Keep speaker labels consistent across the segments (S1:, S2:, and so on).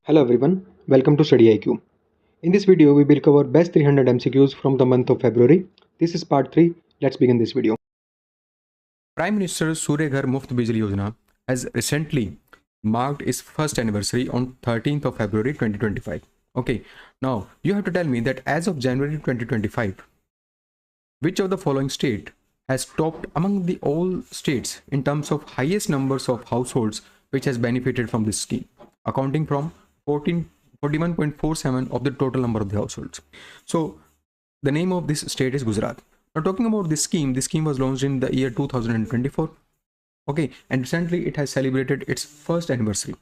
S1: Hello everyone, welcome to Study IQ. In this video, we will cover best 300 MCQs from the month of February. This is part 3. Let's begin this video. Prime Minister Surya Ghar Muft Bijli Yojana has recently marked its first anniversary on 13th of February 2025. Okay, now you have to tell me that as of January 2025, which of the following state has topped among the all states in terms of highest numbers of households which has benefited from this scheme, accounting from 41.47 of the total number of the households. So the name of this state is Gujarat. Now talking about this scheme was launched in the year 2024. Okay, and recently it has celebrated its first anniversary.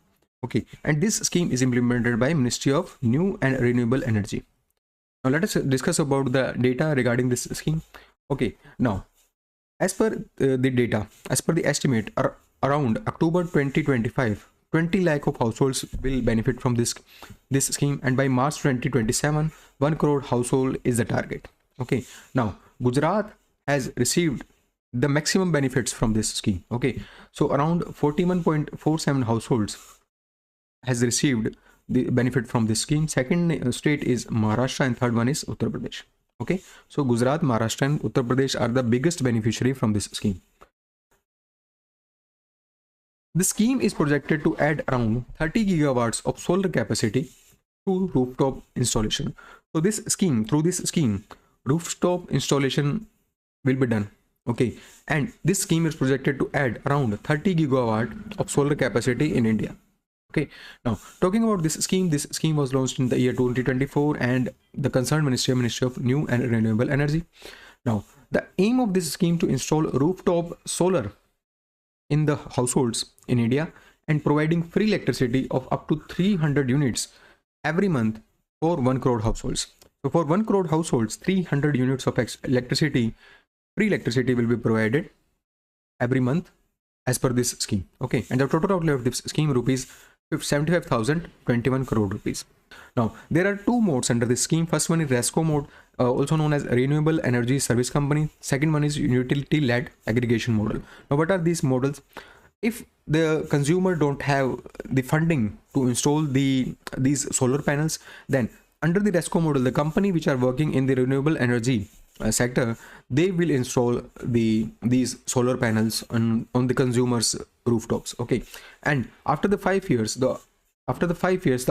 S1: Okay, and this scheme is implemented by Ministry of New and Renewable Energy. Now let us discuss about the data regarding this scheme. Okay, now as per the data, as per the estimate, around October 2025, 20 lakh of households will benefit from this scheme, and by March 2027, 1 crore household is the target. Okay, now Gujarat has received the maximum benefits from this scheme. Okay, so around 41.47 households has received the benefit from this scheme. Second state is Maharashtra and third one is Uttar Pradesh. Okay, so Gujarat, Maharashtra and Uttar Pradesh are the biggest beneficiary from this scheme. The scheme is projected to add around 30 gigawatts of solar capacity to rooftop installation. So through this scheme, rooftop installation will be done. Okay, and this scheme is projected to add around 30 gigawatt of solar capacity in India. Okay, now talking about this scheme was launched in the year 2024, and the concerned Ministry of New and Renewable Energy. Now the aim of this scheme to install rooftop solar in the households in India and providing free electricity of up to 300 units every month for 1 crore households. So for 1 crore households, 300 units of free electricity will be provided every month as per this scheme. Okay, and the total outlay of this scheme rupees 75,021 crore rupees. Now there are two modes under this scheme. First one is RESCO mode, also known as Renewable Energy Service Company. Second one is utility-led aggregation model. Now what are these models? If the consumer don't have the funding to install these solar panels, then under the RESCO model, the company which are working in the renewable energy sector, they will install these solar panels on the consumers rooftops. Okay, and after the 5 years, the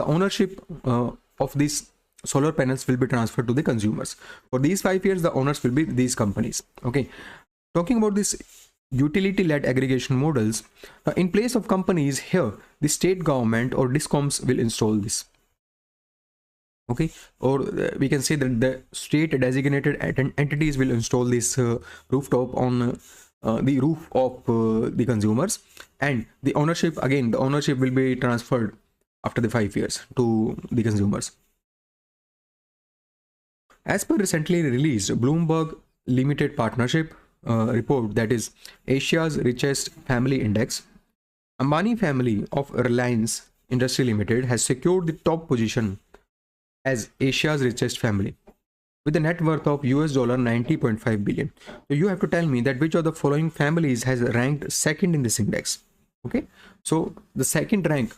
S1: ownership of these solar panels will be transferred to the consumers. For these 5 years, the owners will be these companies. Okay, talking about this utility-led aggregation models, in place of companies here, the state government or DISCOMs will install this. Okay, or we can say that the state designated entities will install this rooftop on the roof of the consumers, and the ownership will be transferred after the 5 years to the consumers. As per recently released Bloomberg Limited Partnership report, that is Asia's Richest Family Index, Ambani family of Reliance Industry Limited has secured the top position as Asia's richest family with a net worth of $90.5 billion. So you have to tell me that which of the following families has ranked second in this index. Okay, so the second rank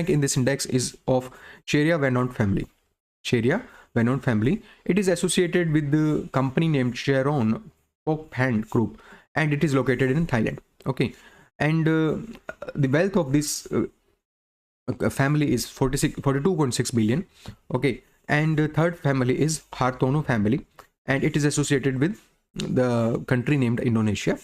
S1: in this index is of Sharia Venant family. Sharia Venant family. It is associated with the company named Sharon Pokphand Group, and it is located in Thailand. Okay, and the wealth of this family is 42.6 billion. Okay, and the third family is Hartono family, and it is associated with the country named Indonesia.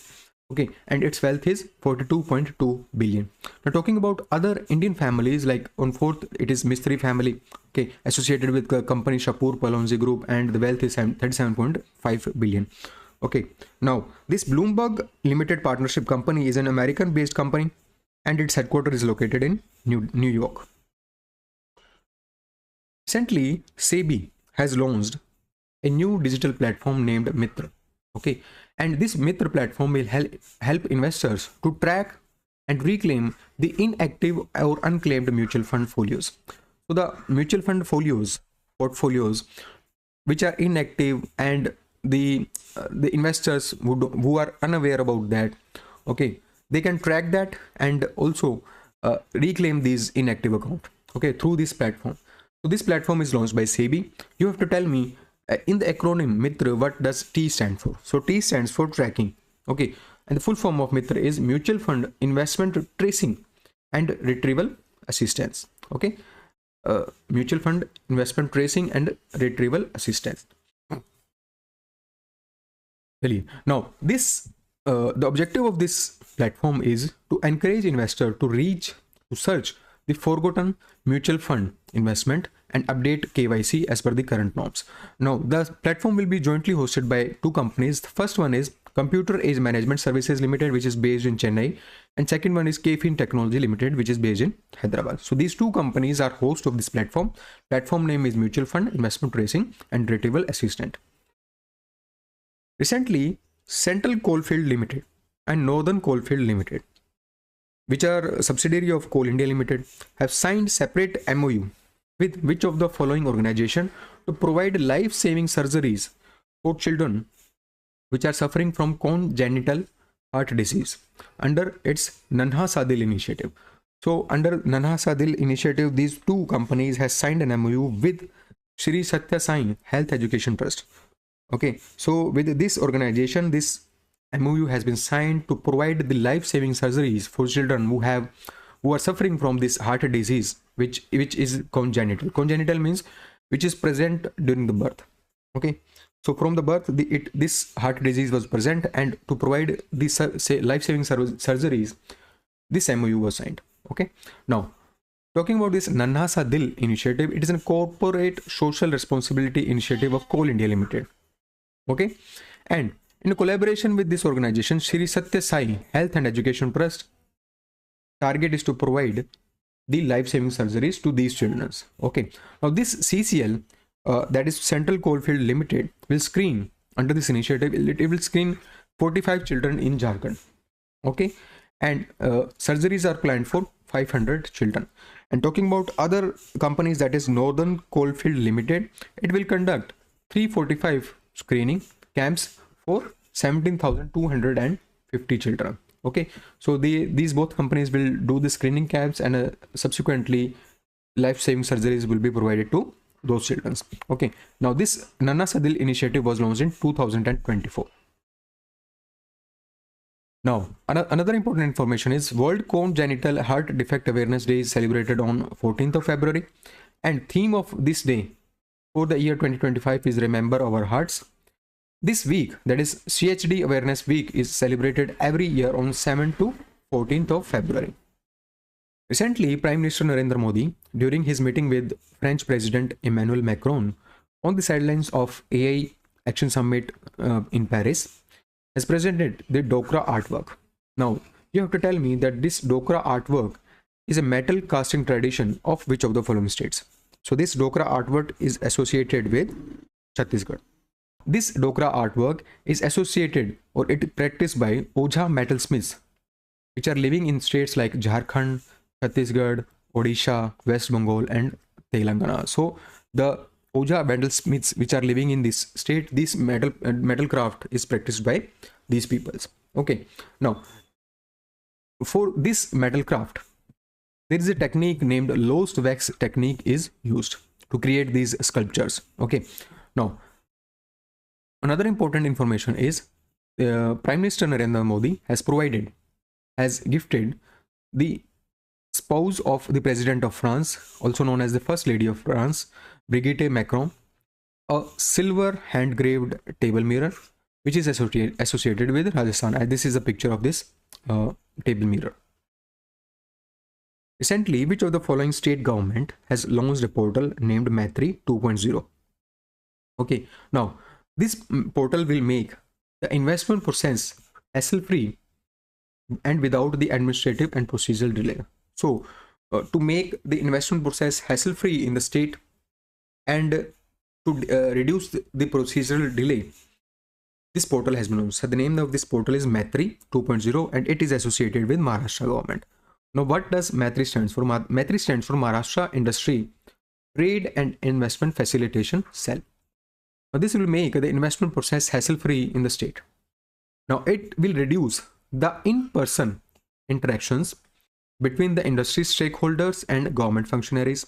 S1: Okay, and its wealth is 42.2 billion. Now talking about other Indian families, like on fourth it is Mistry family. Okay, associated with the company Shapur Palonzi Group, and the wealth is 37.5 billion. Okay, now this Bloomberg Limited Partnership company is an American based company, and its headquarters is located in New York. Recently, SEBI has launched a new digital platform named Mitra. Okay, and this Mitra platform will help investors to track and reclaim the inactive or unclaimed mutual fund folios. So the mutual fund portfolios which are inactive, and the investors who are unaware about that, okay, they can track that, and also reclaim these inactive account, okay, through this platform. So this platform is launched by SEBI. You have to tell me in the acronym Mitra, what does T stand for? So T stands for tracking, okay, and the full form of Mitra is Mutual Fund Investment Tracing and Retrieval Assistance, okay. Mutual Fund Investment Tracing and Retrieval Assistance. Now this the objective of this platform is to encourage investor to search the forgotten mutual fund investment and update KYC as per the current norms. Now the platform will be jointly hosted by two companies. The first one is Computer Age Management Services Limited, which is based in Chennai, and second one is KFin Technology Limited, which is based in Hyderabad. So these two companies are host of this platform. Platform name is Mutual Fund Investment Tracing and Retrieval Assistant. Recently, Central Coalfield Limited and Northern Coalfield Limited, which are a subsidiary of Coal India Limited, have signed separate MOU with which of the following organization to provide life-saving surgeries for children which are suffering from congenital heart disease under its Nanha Sadil initiative. So under Nanha Sadil initiative, these two companies has signed an MOU with Shri Satya Sai Health Education Trust. Okay, so with this organization, this MOU has been signed to provide the life-saving surgeries for children who are suffering from this heart disease, which is congenital. Congenital means which is present during the birth. Okay, so from the birth, this heart disease was present, and to provide these life-saving surgeries, this MOU was signed. Okay, now talking about this Nanha Sa Dil initiative, it is a corporate social responsibility initiative of Coal India Limited. Okay, and in collaboration with this organization, Shri Satya Sai Health and Education Trust, target is to provide the life-saving surgeries to these children. Okay, now this CCL, that is Central Coalfield Limited, will screen under this initiative. It will screen 45 children in Jharkhand. Okay, and surgeries are planned for 500 children. And talking about other companies, that is Northern Coalfield Limited, it will conduct 345 screening camps for 17,250 children. Okay, so these both companies will do the screening camps, and subsequently life-saving surgeries will be provided to those children. Okay, now this Nanha Sadil initiative was launched in 2024. Now another important information is World Congenital Heart Defect Awareness Day is celebrated on 14th of February, and theme of this day for the year 2025 is Remember Our Hearts. This week, that is CHD Awareness Week, is celebrated every year on 7th to 14th of February. Recently, Prime Minister Narendra Modi, during his meeting with French President Emmanuel Macron on the sidelines of AI Action Summit in Paris, has presented the Dokra artwork. Now, you have to tell me that this Dokra artwork is a metal casting tradition of which of the following states? So this Dokra artwork is associated with Chhattisgarh. This Dokra artwork is associated, or it is practiced by Ojha metalsmiths, which are living in states like Jharkhand, Chhattisgarh, Odisha, West Bengal, and Telangana. So the Ojha metalsmiths which are living in this state, this metal craft is practiced by these peoples. Okay, now for this metal craft, there is a technique named lost wax technique is used to create these sculptures. Okay, now another important information is Prime Minister Narendra Modi has gifted the spouse of the President of France, also known as the First Lady of France, Brigitte Macron, a silver hand-graved table mirror, which is associated with Rajasthan. And this is a picture of this table mirror. Recently, which of the following state government has launched a portal named Maitri 2.0? Okay, now this portal will make the investment process hassle-free and without the administrative and procedural delay. So, to make the investment process hassle-free in the state and to reduce the procedural delay, this portal has been launched. So, the name of this portal is Maitri 2.0, and it is associated with Maharashtra government. Now, what does Maitri stands for? Maitri stands for Maharashtra Industry Trade and Investment Facilitation Cell. Now, this will make the investment process hassle-free in the state. Now, it will reduce the in-person interactions between the industry stakeholders and government functionaries.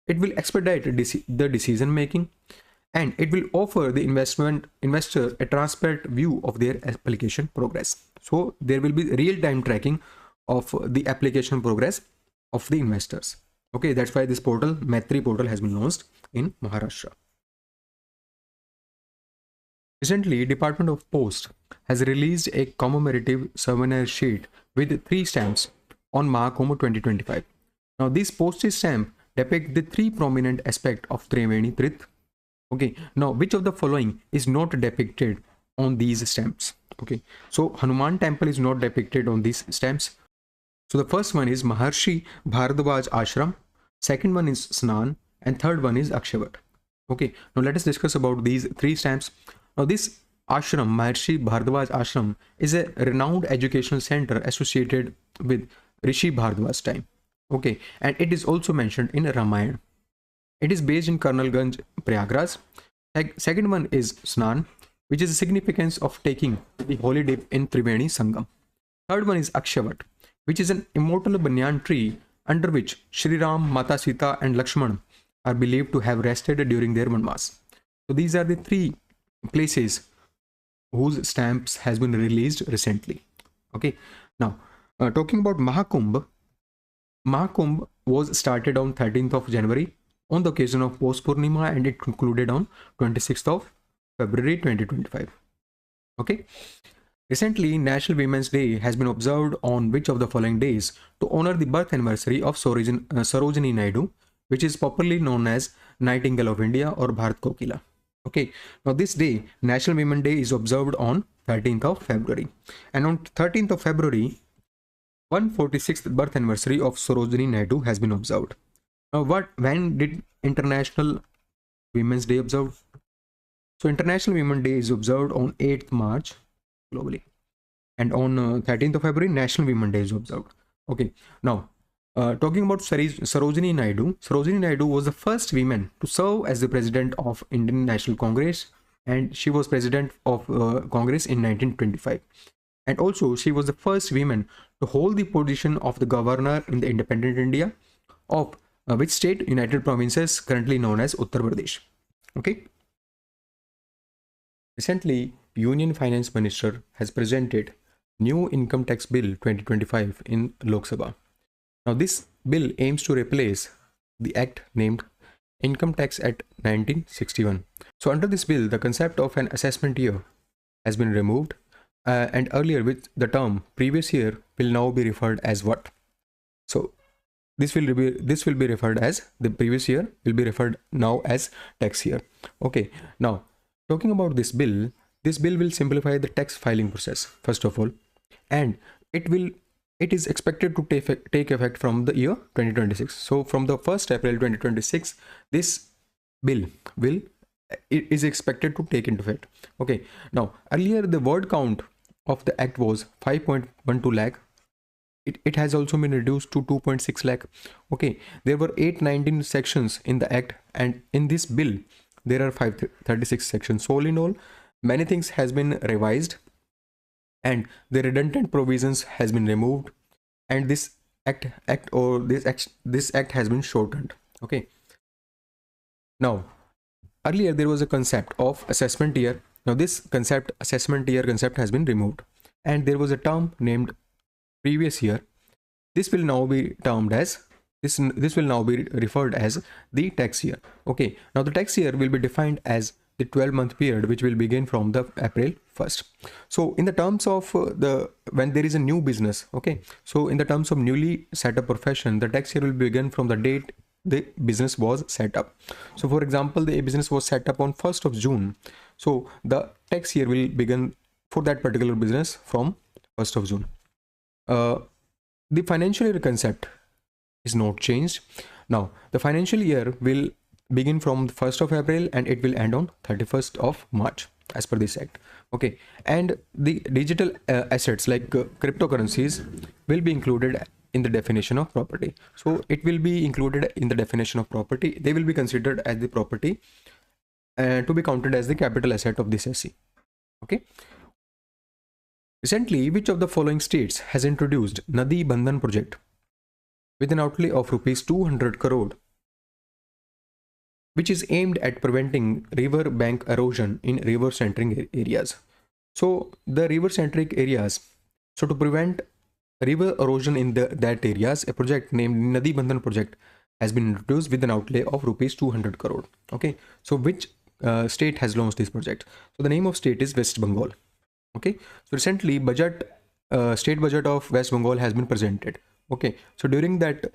S1: It will expedite the decision making, and it will offer the investor a transparent view of their application progress. So there will be real-time tracking of the application progress of the investors. Okay, that's why this portal, Maitri portal, has been launched in Maharashtra. Recently, Department of Post has released a commemorative souvenir sheet with 3 stamps on Mahakumbh 2025. Now, this postage stamp depicts the 3 prominent aspects of Triveni Tirth. Okay, now which of the following is not depicted on these stamps? Okay, so Hanuman temple is not depicted on these stamps. So the first one is Maharshi Bhardwaj Ashram, second one is Snan, and third one is Akshavat. Okay, now let us discuss about these 3 stamps. Now this ashram, Maharshi Bhardwaj Ashram, is a renowned educational center associated with Rishi Bhardwaj time. Okay, and it is also mentioned in Ramayana. It is based in Karnalganj, Prayagraj. Second one is Snan, which is the significance of taking the holy dip in Triveni Sangam. Third one is Akshavat, which is an immortal banyan tree under which Shri Ram, Mata Sita, and Lakshman are believed to have rested during their Vanvas. So these are the 3 places whose stamps has been released recently. Okay, now talking about Mahakumbh. Mahakumbh was started on 13th of January on the occasion of Post Purnima, and it concluded on 26th of February 2025. Okay. Recently, National Women's Day has been observed on which of the following days to honor the birth anniversary of Sarojini Naidu, which is popularly known as Nightingale of India or Bharat Kokila. Okay, now this day, National Women's Day, is observed on 13th of February. And on 13th of February, 146th birth anniversary of Sarojini Naidu has been observed. Now, when did International Women's Day observed? So International Women's Day is observed on 8th March globally. And on 13th of February, National Women's Day is observed. Okay, now talking about Sarojini Naidu was the first woman to serve as the president of Indian National Congress, and she was president of Congress in 1925. And also, she was the first woman to hold the position of the governor in the independent India of which state? United Provinces, currently known as Uttar Pradesh. Okay. Recently, Union Finance Minister has presented new Income Tax Bill 2025 in Lok Sabha. Now, this bill aims to replace the act named Income Tax Act 1961. So, under this bill, the concept of an assessment year has been removed, and earlier with the term previous year will now be referred as what? So, this will be referred as the previous year will be referred now as tax year. Okay. Now, talking about this bill will simplify the tax filing process first of all, and it is expected to take effect from the year 2026. So from the 1st April 2026, this bill is expected to take into effect. Okay. Now, earlier the word count of the act was 5.12 lakh. It has also been reduced to 2.6 lakh. Okay, there were 819 sections in the act, and in this bill there are 536 sections. So all in all, many things has been revised, and the redundant provisions has been removed, and this act has been shortened. Okay. Now, earlier there was a concept of assessment year. Now this assessment year concept has been removed, and there was a term named previous year. This will now be termed as this will now be referred as the tax year. Okay, now the tax year will be defined as the 12-month period which will begin from the April 1st. So in the terms of when there is a new business, okay, so in the terms of newly set up profession, the tax year will begin from the date the business was set up. So for example, the business was set up on 1st of June. So the tax year will begin for that particular business from 1st of June. The financial year concept is not changed. Now, the financial year will begin from the 1st of April and it will end on 31st of March as per this act. Okay, and the digital assets like cryptocurrencies will be included in the definition of property. So it will be included in the definition of property. They will be considered as the property to be counted as the capital asset of this SC. Okay. Recently, which of the following states has introduced Nadi Bandhan project? with an outlay of rupees 200 crore, which is aimed at preventing river bank erosion in river-centric areas. So the river-centric areas, so to prevent river erosion in that areas, a project named Nadi Bandhan project has been introduced with an outlay of rupees 200 crore. Okay, so which state has launched this project? So the name of state is West Bengal. Okay, so recently state budget of West Bengal has been presented. Okay, so during that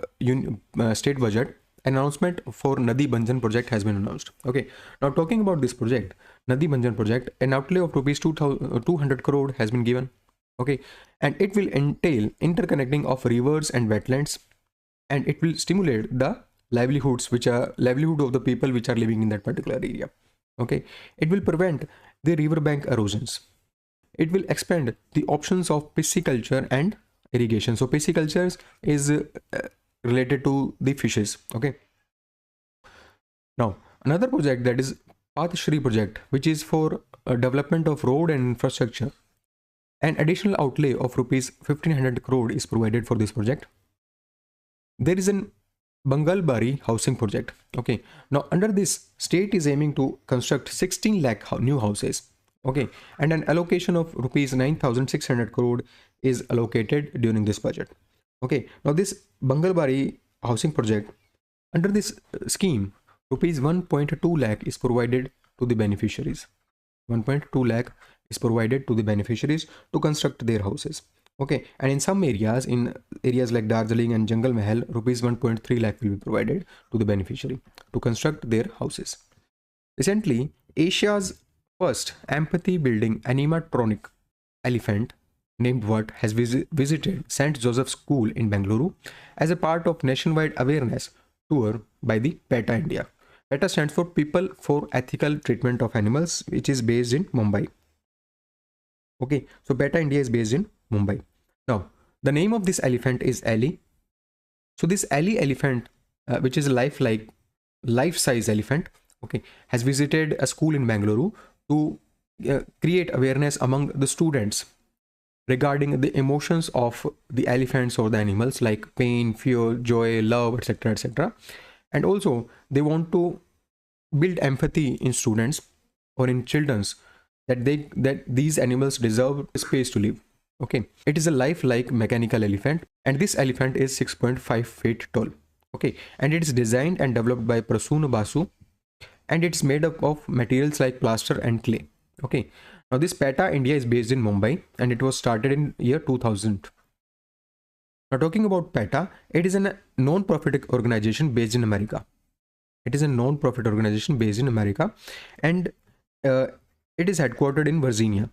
S1: state budget, announcement for Nadi Bandhan project has been announced. Okay, now talking about this project, Nadi Bandhan project, an outlay of rupees 200 crore has been given. Okay, and it will entail interconnecting of rivers and wetlands, and it will stimulate the livelihood of the people which are living in that particular area. Okay, it will prevent the riverbank erosions. It will expand the options of pisciculture and irrigation. So pisciculture is related to the fishes. Okay, now another project, that is Path Shri project, which is for development of road and infrastructure. An additional outlay of rupees 1500 crore is provided for this project. There is an Bangalbari housing project. Okay, now under this, state is aiming to construct 16 lakh new houses. Okay, and an allocation of rupees 9600 crore is allocated during this budget. Okay, now this Bangalbari housing project, under this scheme, rupees 1.2 lakh is provided to the beneficiaries. 1.2 lakh is provided to the beneficiaries to construct their houses. Okay, and in some areas, like Darjeeling and Jungle Mahal, rupees 1.3 lakh will be provided to the beneficiary to construct their houses. Recently, Asia's first empathy building animatronic elephant named What has visited St. Joseph's School in Bengaluru as a part of nationwide awareness tour by the PETA India. PETA stands for People for Ethical Treatment of Animals, which is based in Mumbai. Okay, so PETA India is based in Mumbai. Now, the name of this elephant is Ali. So this Ali elephant, which is a life-size elephant, okay, has visited a school in Bengaluru to create awareness among the students regarding the emotions of the elephants or the animals, like pain, fear, joy, love, etc., etc. And also they want to build empathy in students or in children's, that these animals deserve space to live. Okay, it is a lifelike mechanical elephant, and this elephant is 6.5 feet tall. Okay, and it is designed and developed by Prasoon Basu, and it's made up of materials like plaster and clay. Okay, now this PETA India is based in Mumbai, and it was started in year 2000. Now talking about PETA, it is a non-profit organization based in America. It is a non-profit organization based in America, and it is headquartered in Virginia,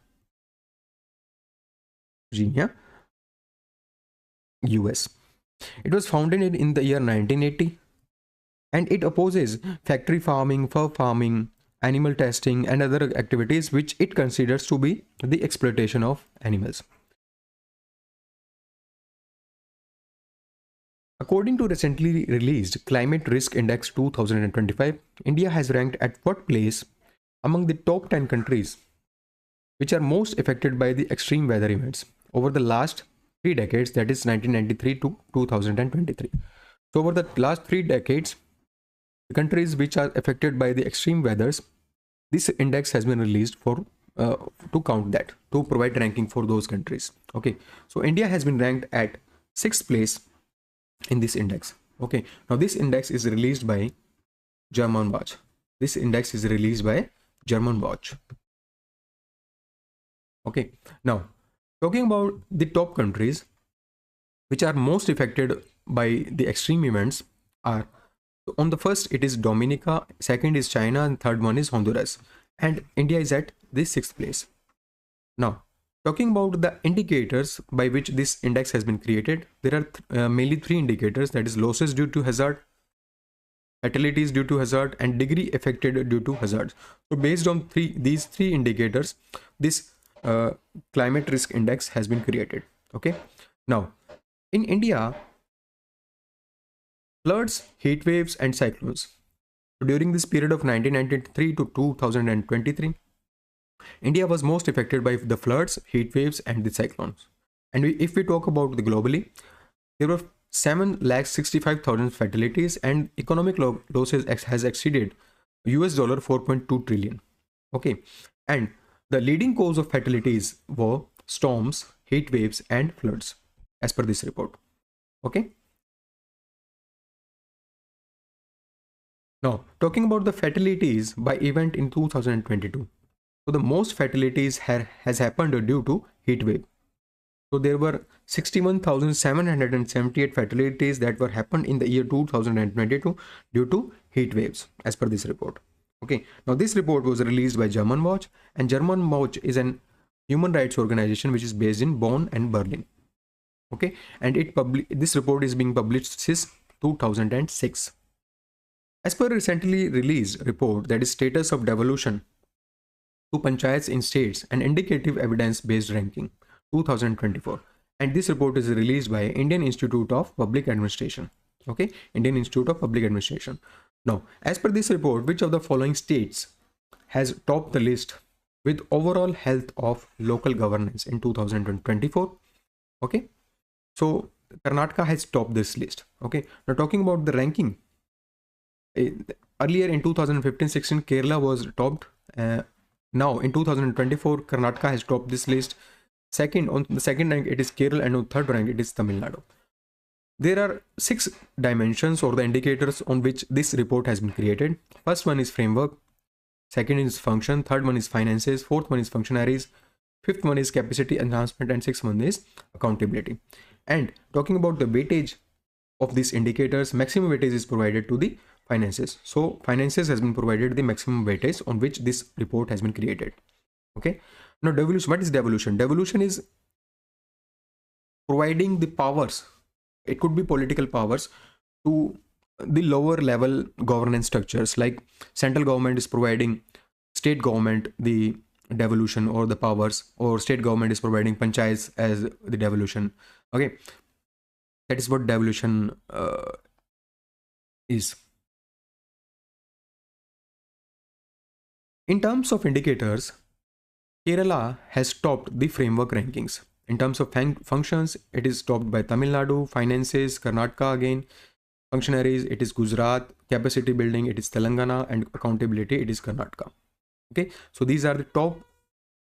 S1: US. It was founded in the year 1980, and it opposes factory farming, fur farming, animal testing, and other activities which it considers to be the exploitation of animals. According to recently released Climate Risk Index 2025, India has ranked at what place among the top 10 countries which are most affected by the extreme weather events over the last 3 decades, that is 1993 to 2023. So over the last 3 decades, the countries which are affected by the extreme weathers, this index has been released for to count that, to provide ranking for those countries. Okay, so India has been ranked at 6th place in this index. Okay, now this index is released by German Watch. This index is released by German Watch. Okay, now talking about the top countries which are most affected by the extreme events are, on the first it is Dominica, second is China, and third one is Honduras, and India is at the 6th place. Now talking about the indicators by which this index has been created, there are mainly 3 indicators, that is losses due to hazard, fatalities due to hazard, and degree affected due to hazard. So based on these three indicators, this climate risk index has been created. Okay, now in India, floods, heat waves, and cyclones. So during this period of 1993 to 2023, India was most affected by the floods, heat waves, and the cyclones. And if we talk about the globally, there were 7,65,000 fatalities, and economic losses has exceeded US dollar 4.2 trillion. Okay, and the leading cause of fatalities were storms, heat waves, and floods, as per this report. Okay. Now, talking about the fatalities by event in 2022. So the most fatalities has happened due to heat wave. So there were 61,778 fatalities that were happened in the year 2022 due to heat waves, as per this report. Okay, now this report was released by German Watch, and German Watch is an human rights organization which is based in Bonn and Berlin. Okay, and this report is being published since 2006. As per recently released report, that is Status of Devolution to Panchayats in States and Indicative Evidence Based Ranking 2024, and this report is released by Indian Institute of Public Administration. Okay, Indian Institute of Public Administration. Now, as per this report, which of the following states has topped the list with overall health of local governance in 2024? Okay, so Karnataka has topped this list. Okay, now talking about the ranking, earlier in 2015-16 Kerala was topped. Now in 2024 Karnataka has topped this list. Second, on the second rank it is Kerala, and on third rank it is Tamil Nadu. There are 6 dimensions or the indicators on which this report has been created. First one is framework, second is function, third one is finances, fourth one is functionaries, fifth one is capacity enhancement, and sixth one is accountability. And talking about the weightage of these indicators, maximum weightage is provided to the finances. So finances has been provided the maximum weightage on which this report has been created. Okay, now devolution. What is devolution? Devolution is providing the powers, it could be political powers, to the lower level governance structures. Like central government is providing state government the devolution or the powers, or state government is providing panchayats as the devolution. Okay, that is what devolution is. In terms of indicators, Kerala has topped the framework rankings. In terms of functions, it is topped by Tamil Nadu. Finances, Karnataka again. Functionaries, it is Gujarat. Capacity building, it is Telangana. And accountability, it is Karnataka. Okay, so these are the top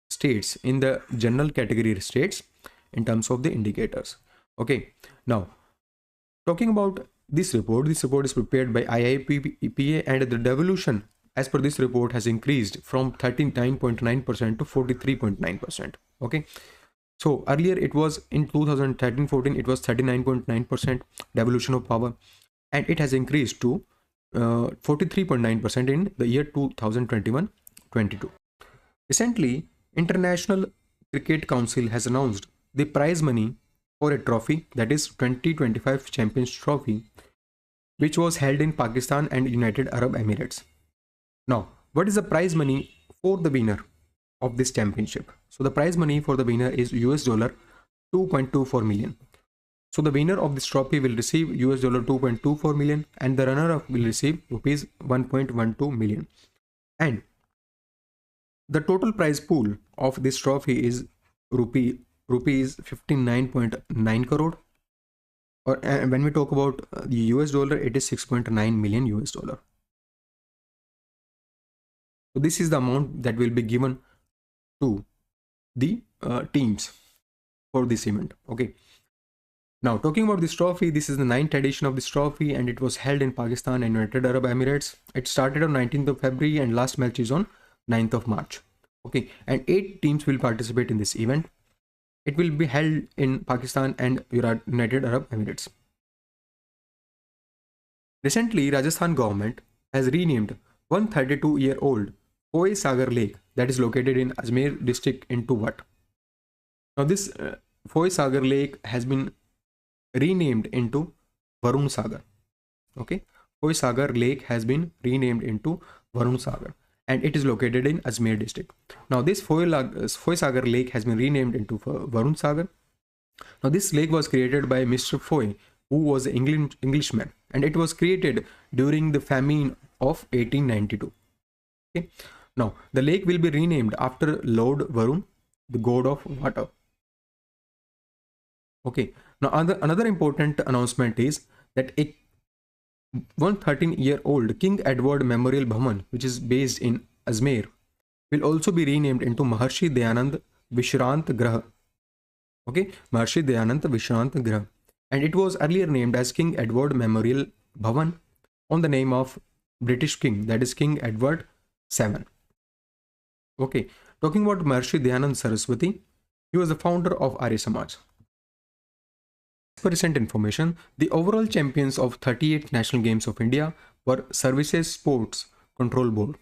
S1: states in the general category states in terms of the indicators. Okay, now talking about this report is prepared by IIPA, and the devolution as per this report has increased from 39.9% to 43.9%. Okay, so earlier it was in 2013-14 it was 39.9% devolution of power, and it has increased to 43.9% in the year 2021-22. Recently, International Cricket Council has announced the prize money for a trophy, that is 2025 Champions Trophy, which was held in Pakistan and United Arab Emirates. Now, what is the prize money for the winner of this championship? So the prize money for the winner is $2.24 million. So the winner of this trophy will receive $2.24 million, and the runner-up will receive rupees 1.12 million. And the total prize pool of this trophy is rupees 59.9 crore. Or when we talk about the US dollar, it is 6.9 million US dollar. So this is the amount that will be given to the teams for this event. Okay. Now talking about this trophy, this is the 9th edition of this trophy, and it was held in Pakistan and United Arab Emirates. It started on 19th of February and last match is on 9th of March. Okay, and 8 teams will participate in this event. It will be held in Pakistan and United Arab Emirates. Recently, Rajasthan government has renamed 132-year-old Phoi Sagar Lake that is located in Ajmer district into what? Now this Phoi Sagar Lake has been renamed into Varun Sagar. Okay, Phoi Sagar Lake has been renamed into Varun Sagar, and it is located in Ajmer district. Now this Phoi Sagar Lake has been renamed into Varun Sagar. Now this lake was created by Mr. Phoi, who was an Englishman, and it was created during the famine of 1892. Okay, now the lake will be renamed after Lord Varun, the god of water. Okay, Now, another important announcement is that a 113-year-old King Edward Memorial Bhavan, which is based in Ajmer, will also be renamed into Maharshi Dayanand Vishrant Grah. Okay, Maharshi Dayanand Vishrant Grah. And it was earlier named as King Edward Memorial Bhavan on the name of British King, that is King Edward VII. Okay, talking about Maharshi Dayanand Saraswati, he was the founder of Arya Samaj. As per recent information, the overall champions of 38 National Games of India were Services Sports Control Board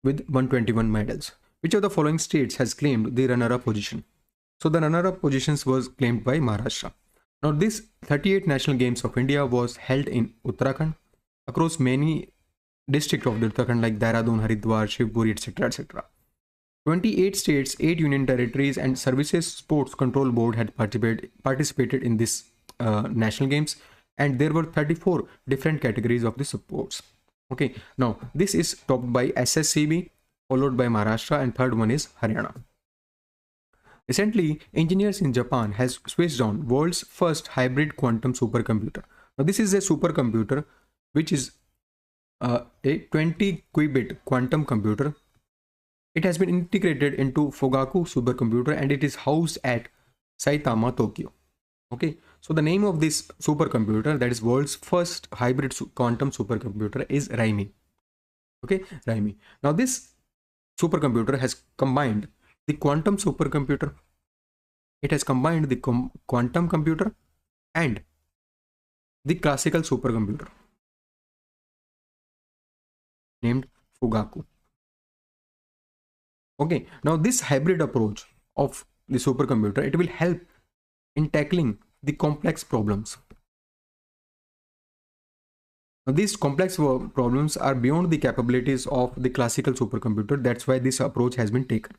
S1: with 121 medals. Which of the following states has claimed the runner-up position? So the runner-up positions was claimed by Maharashtra. Now this 38 National Games of India was held in Uttarakhand across many districts of the Uttarakhand like Dehradun, Haridwar, Shivpuri, etc. etc. 28 states, 8 union territories and Services Sports Control Board had participated in this national games, and there were 34 different categories of the sports. Okay, now this is topped by SSCB, followed by Maharashtra, and third one is Haryana. Recently, engineers in Japan has switched on world's first hybrid quantum supercomputer. Now this is a supercomputer which is a 20 qubit quantum computer. It has been integrated into Fugaku supercomputer and it is housed at Saitama, Tokyo. Okay, so the name of this supercomputer, that is world's first hybrid quantum supercomputer, is RIMI. Okay, RIMI. Now this supercomputer has combined the quantum supercomputer, it has combined the quantum computer and the classical supercomputer named Fugaku. Okay, now this hybrid approach of the supercomputer, it will help in tackling the complex problems. Now these complex problems are beyond the capabilities of the classical supercomputer. That's why this approach has been taken.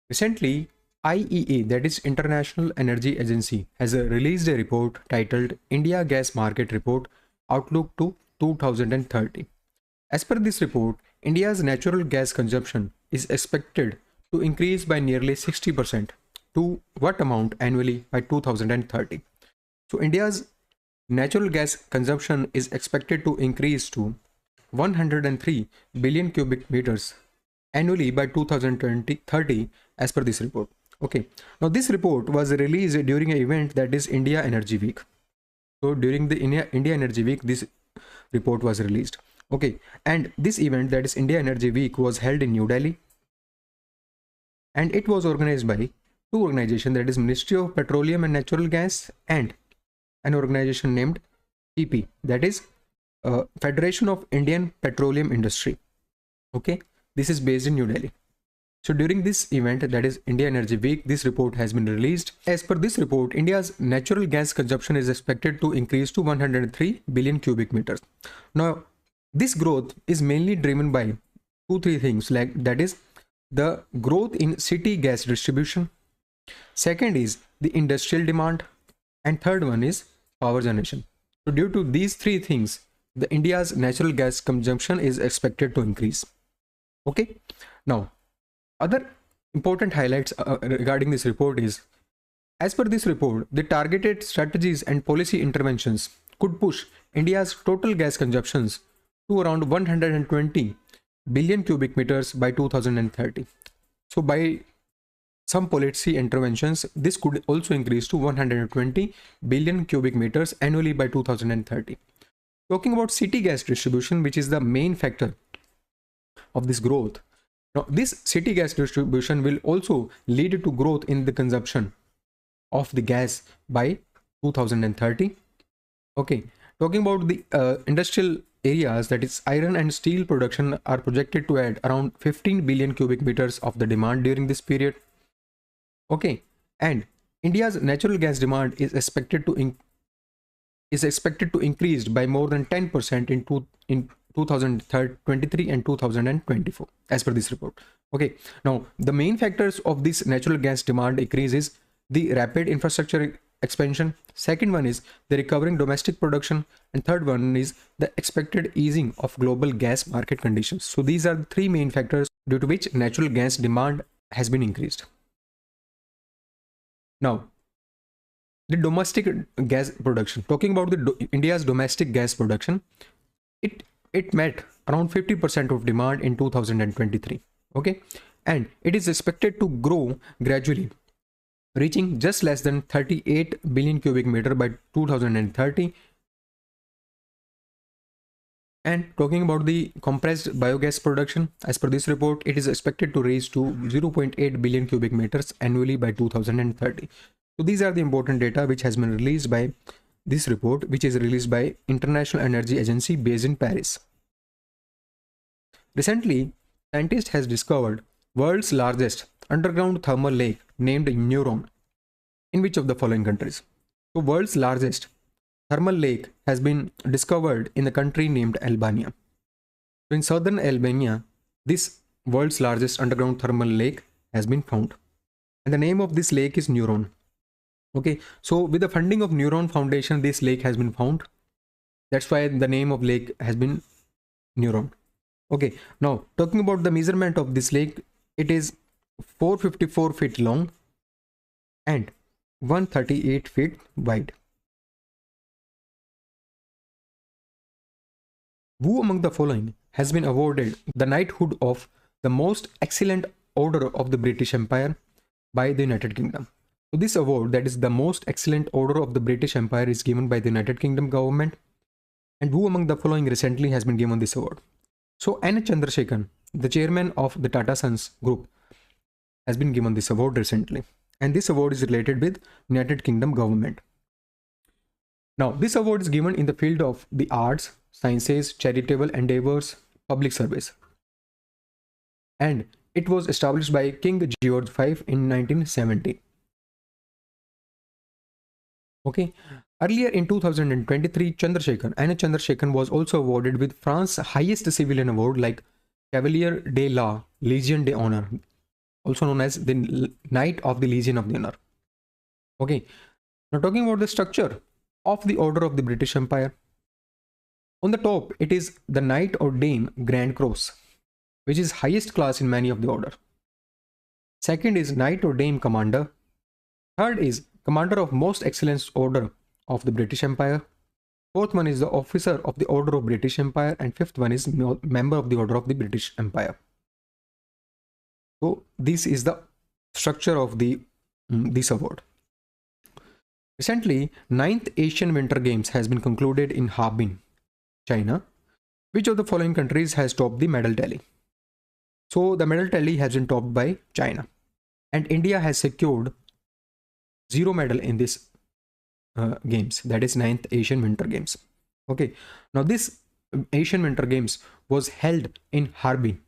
S1: Recently, IEA, that is International Energy Agency, has released a report titled India Gas Market Report Outlook to 2030. As per this report, India's natural gas consumption is expected to increase by nearly 60% to what amount annually by 2030. So India's natural gas consumption is expected to increase to 103 billion cubic meters annually by 2030 as per this report. Okay, now this report was released during an event that is India Energy Week. So during the India Energy Week, this report was released. Okay, and this event, that is India Energy Week, was held in New Delhi, and it was organized by two organizations, that is Ministry of Petroleum and Natural Gas and an organization named PP, that is Federation of Indian Petroleum Industry. Okay, this is based in New Delhi. So during this event, that is India Energy Week, this report has been released. As per this report, India's natural gas consumption is expected to increase to 103 billion cubic meters. Now this growth is mainly driven by three things, like that is the growth in city gas distribution, second is the industrial demand, and third one is power generation. So due to these three things, the India's natural gas consumption is expected to increase. Okay, now other important highlights regarding this report is, as per this report, the targeted strategies and policy interventions could push India's total gas consumptions to around 120 billion cubic meters by 2030. So by some policy interventions, this could also increase to 120 billion cubic meters annually by 2030. Talking about city gas distribution, which is the main factor of this growth. Now, this city gas distribution will also lead to growth in the consumption of the gas by 2030. Okay, talking about the industrial areas, that is iron and steel production, are projected to add around 15 billion cubic meters of the demand during this period. Okay, and India's natural gas demand is expected to increase by more than 10% in 2023 and 2024 as per this report. Okay, now the main factors of this natural gas demand increase is the rapid infrastructure expansion, second one is the recovering domestic production, and third one is the expected easing of global gas market conditions. So these are the three main factors due to which natural gas demand has been increased. Now the domestic gas production. Talking about the India's domestic gas production, it met around 50% of demand in 2023. Okay, and it is expected to grow gradually, reaching just less than 38 billion cubic meter by 2030. And talking about the compressed biogas production, as per this report, it is expected to raise to 0.8 billion cubic meters annually by 2030. So these are the important data which has been released by this report, which is released by International Energy Agency based in Paris. Recently, scientists has discovered world's largest underground thermal lake named Neuron in which of the following countries? So world's largest thermal lake has been discovered in the country named Albania. So in southern Albania, this world's largest underground thermal lake has been found. And the name of this lake is Neuron. Okay, so with the funding of Neuron Foundation, this lake has been found. That's why the name of lake has been Neuron. Okay, now talking about the measurement of this lake, it is 454 feet long and 138 feet wide. Who among the following has been awarded the knighthood of the most excellent order of the British Empire by the United Kingdom? So this award, that is the most excellent order of the British Empire, is given by the United Kingdom government. And who among the following recently has been given this award? So N. Chandrasekhan, the chairman of the Tata Sons Group, has been given this award recently. And this award is related with United Kingdom government. Now, this award is given in the field of the arts, sciences, charitable endeavors, public service. And it was established by King George V in 1970. Okay. Earlier in 2023, Anna Chandrasekhan was also awarded with France's highest civilian award like Cavalier de la Légion d'Honneur, also known as the Knight of the Legion of the Honor. Okay. Now talking about the structure of the Order of the British Empire. On the top, it is the Knight or Dame Grand Cross, which is highest class in many of the order. Second is Knight or Dame Commander. Third is Commander of Most Excellent Order of the British Empire. Fourth one is the Officer of the Order of British Empire, and fifth one is Member of the Order of the British Empire. So this is the structure of the this award. Recently, 9th Asian Winter Games has been concluded in Harbin, China. Which of the following countries has topped the medal tally? So the medal tally has been topped by China, and India has secured 0 medal in this games, that is 9th Asian Winter Games. Okay, now this Asian Winter Games was held in Harbin,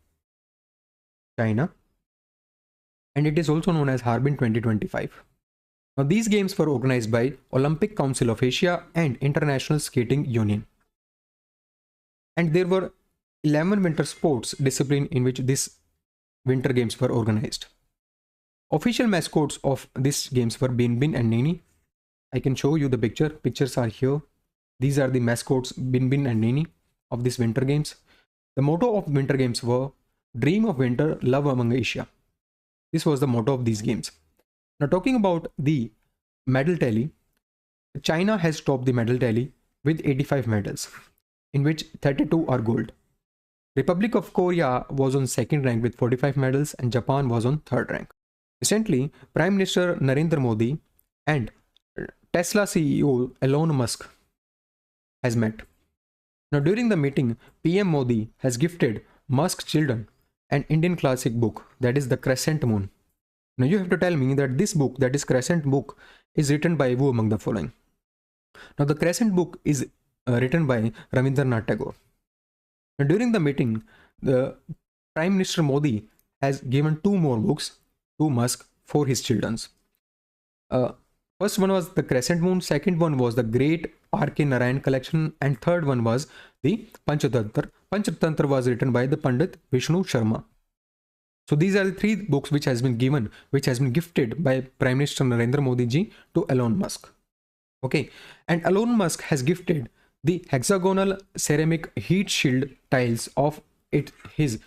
S1: China, and it is also known as Harbin 2025. Now these games were organized by Olympic Council of Asia and International Skating Union, and there were 11 winter sports discipline in which these winter games were organized. Official mascots of these games were Bin Bin and Nini. I can show you the pictures are here. These are the mascots Bin Bin and Nini of these winter games. The motto of winter games were Dream of Winter, Love Among Asia. This was the motto of these games. Now talking about the medal tally, China has topped the medal tally with 85 medals, in which 32 are gold. Republic of Korea was on second rank with 45 medals, and Japan was on third rank. Recently, Prime Minister Narendra Modi and Tesla CEO Elon Musk has met. Now during the meeting, PM Modi has gifted Musk's children an Indian classic book, that is The Crescent Moon. Now you have to tell me that this book, that is Crescent book, is written by who among the following? Now the Crescent book is written by Rabindranath Tagore. Now during the meeting, the Prime Minister Modi has given 2 more books to Musk for his children's. First one was The Crescent Moon, second one was the Great R.K. Narayan Collection, and third one was the Panchatantra. Panchatantra was written by the Pandit Vishnu Sharma. So these are the 3 books which has been given, which has been gifted by Prime Minister Narendra Modi ji to Elon Musk. Okay, and Elon Musk has gifted the hexagonal ceramic heat shield tiles of his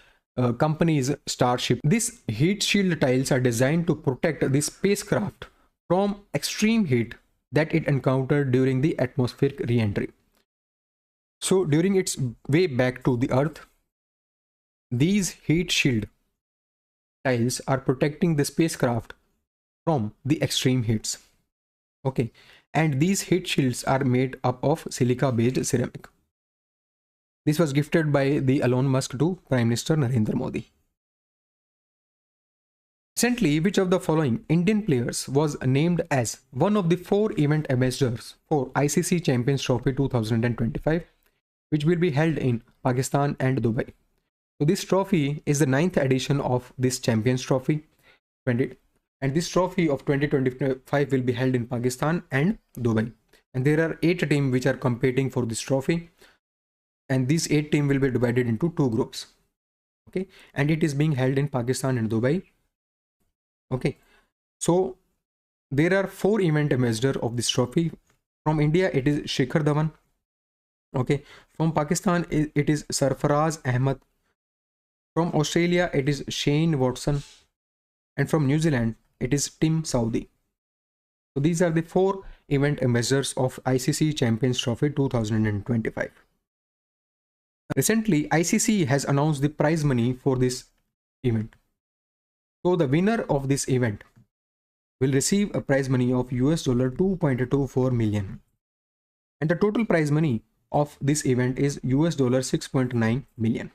S1: company's Starship. These heat shield tiles are designed to protect the spacecraft from extreme heat that it encountered during the atmospheric re-entry. So during its way back to the Earth, these heat shield tiles are protecting the spacecraft from the extreme heats. Okay, and these heat shields are made up of silica based ceramic. This was gifted by the Elon Musk to Prime Minister Narendra Modi. Recently, which of the following Indian players was named as one of the 4 event ambassadors for ICC Champions Trophy 2025, which will be held in Pakistan and Dubai? So this trophy is the 9th edition of this Champions Trophy 20, and this trophy of 2025 will be held in Pakistan and Dubai. And there are 8 teams which are competing for this trophy, and these 8 teams will be divided into 2 groups. Okay, and it is being held in Pakistan and Dubai. Okay, so there are 4 event ambassadors of this trophy. From India, it is Shikhar Dhawan. Okay, from Pakistan, it is Sarfaraz Ahmed. From Australia, it is Shane Watson. And from New Zealand, it is Tim Southee. So these are the 4 event ambassadors of ICC Champions Trophy 2025. Recently, ICC has announced the prize money for this event. So the winner of this event will receive a prize money of $2.24 million. And the total prize money of this event is $6.9 million.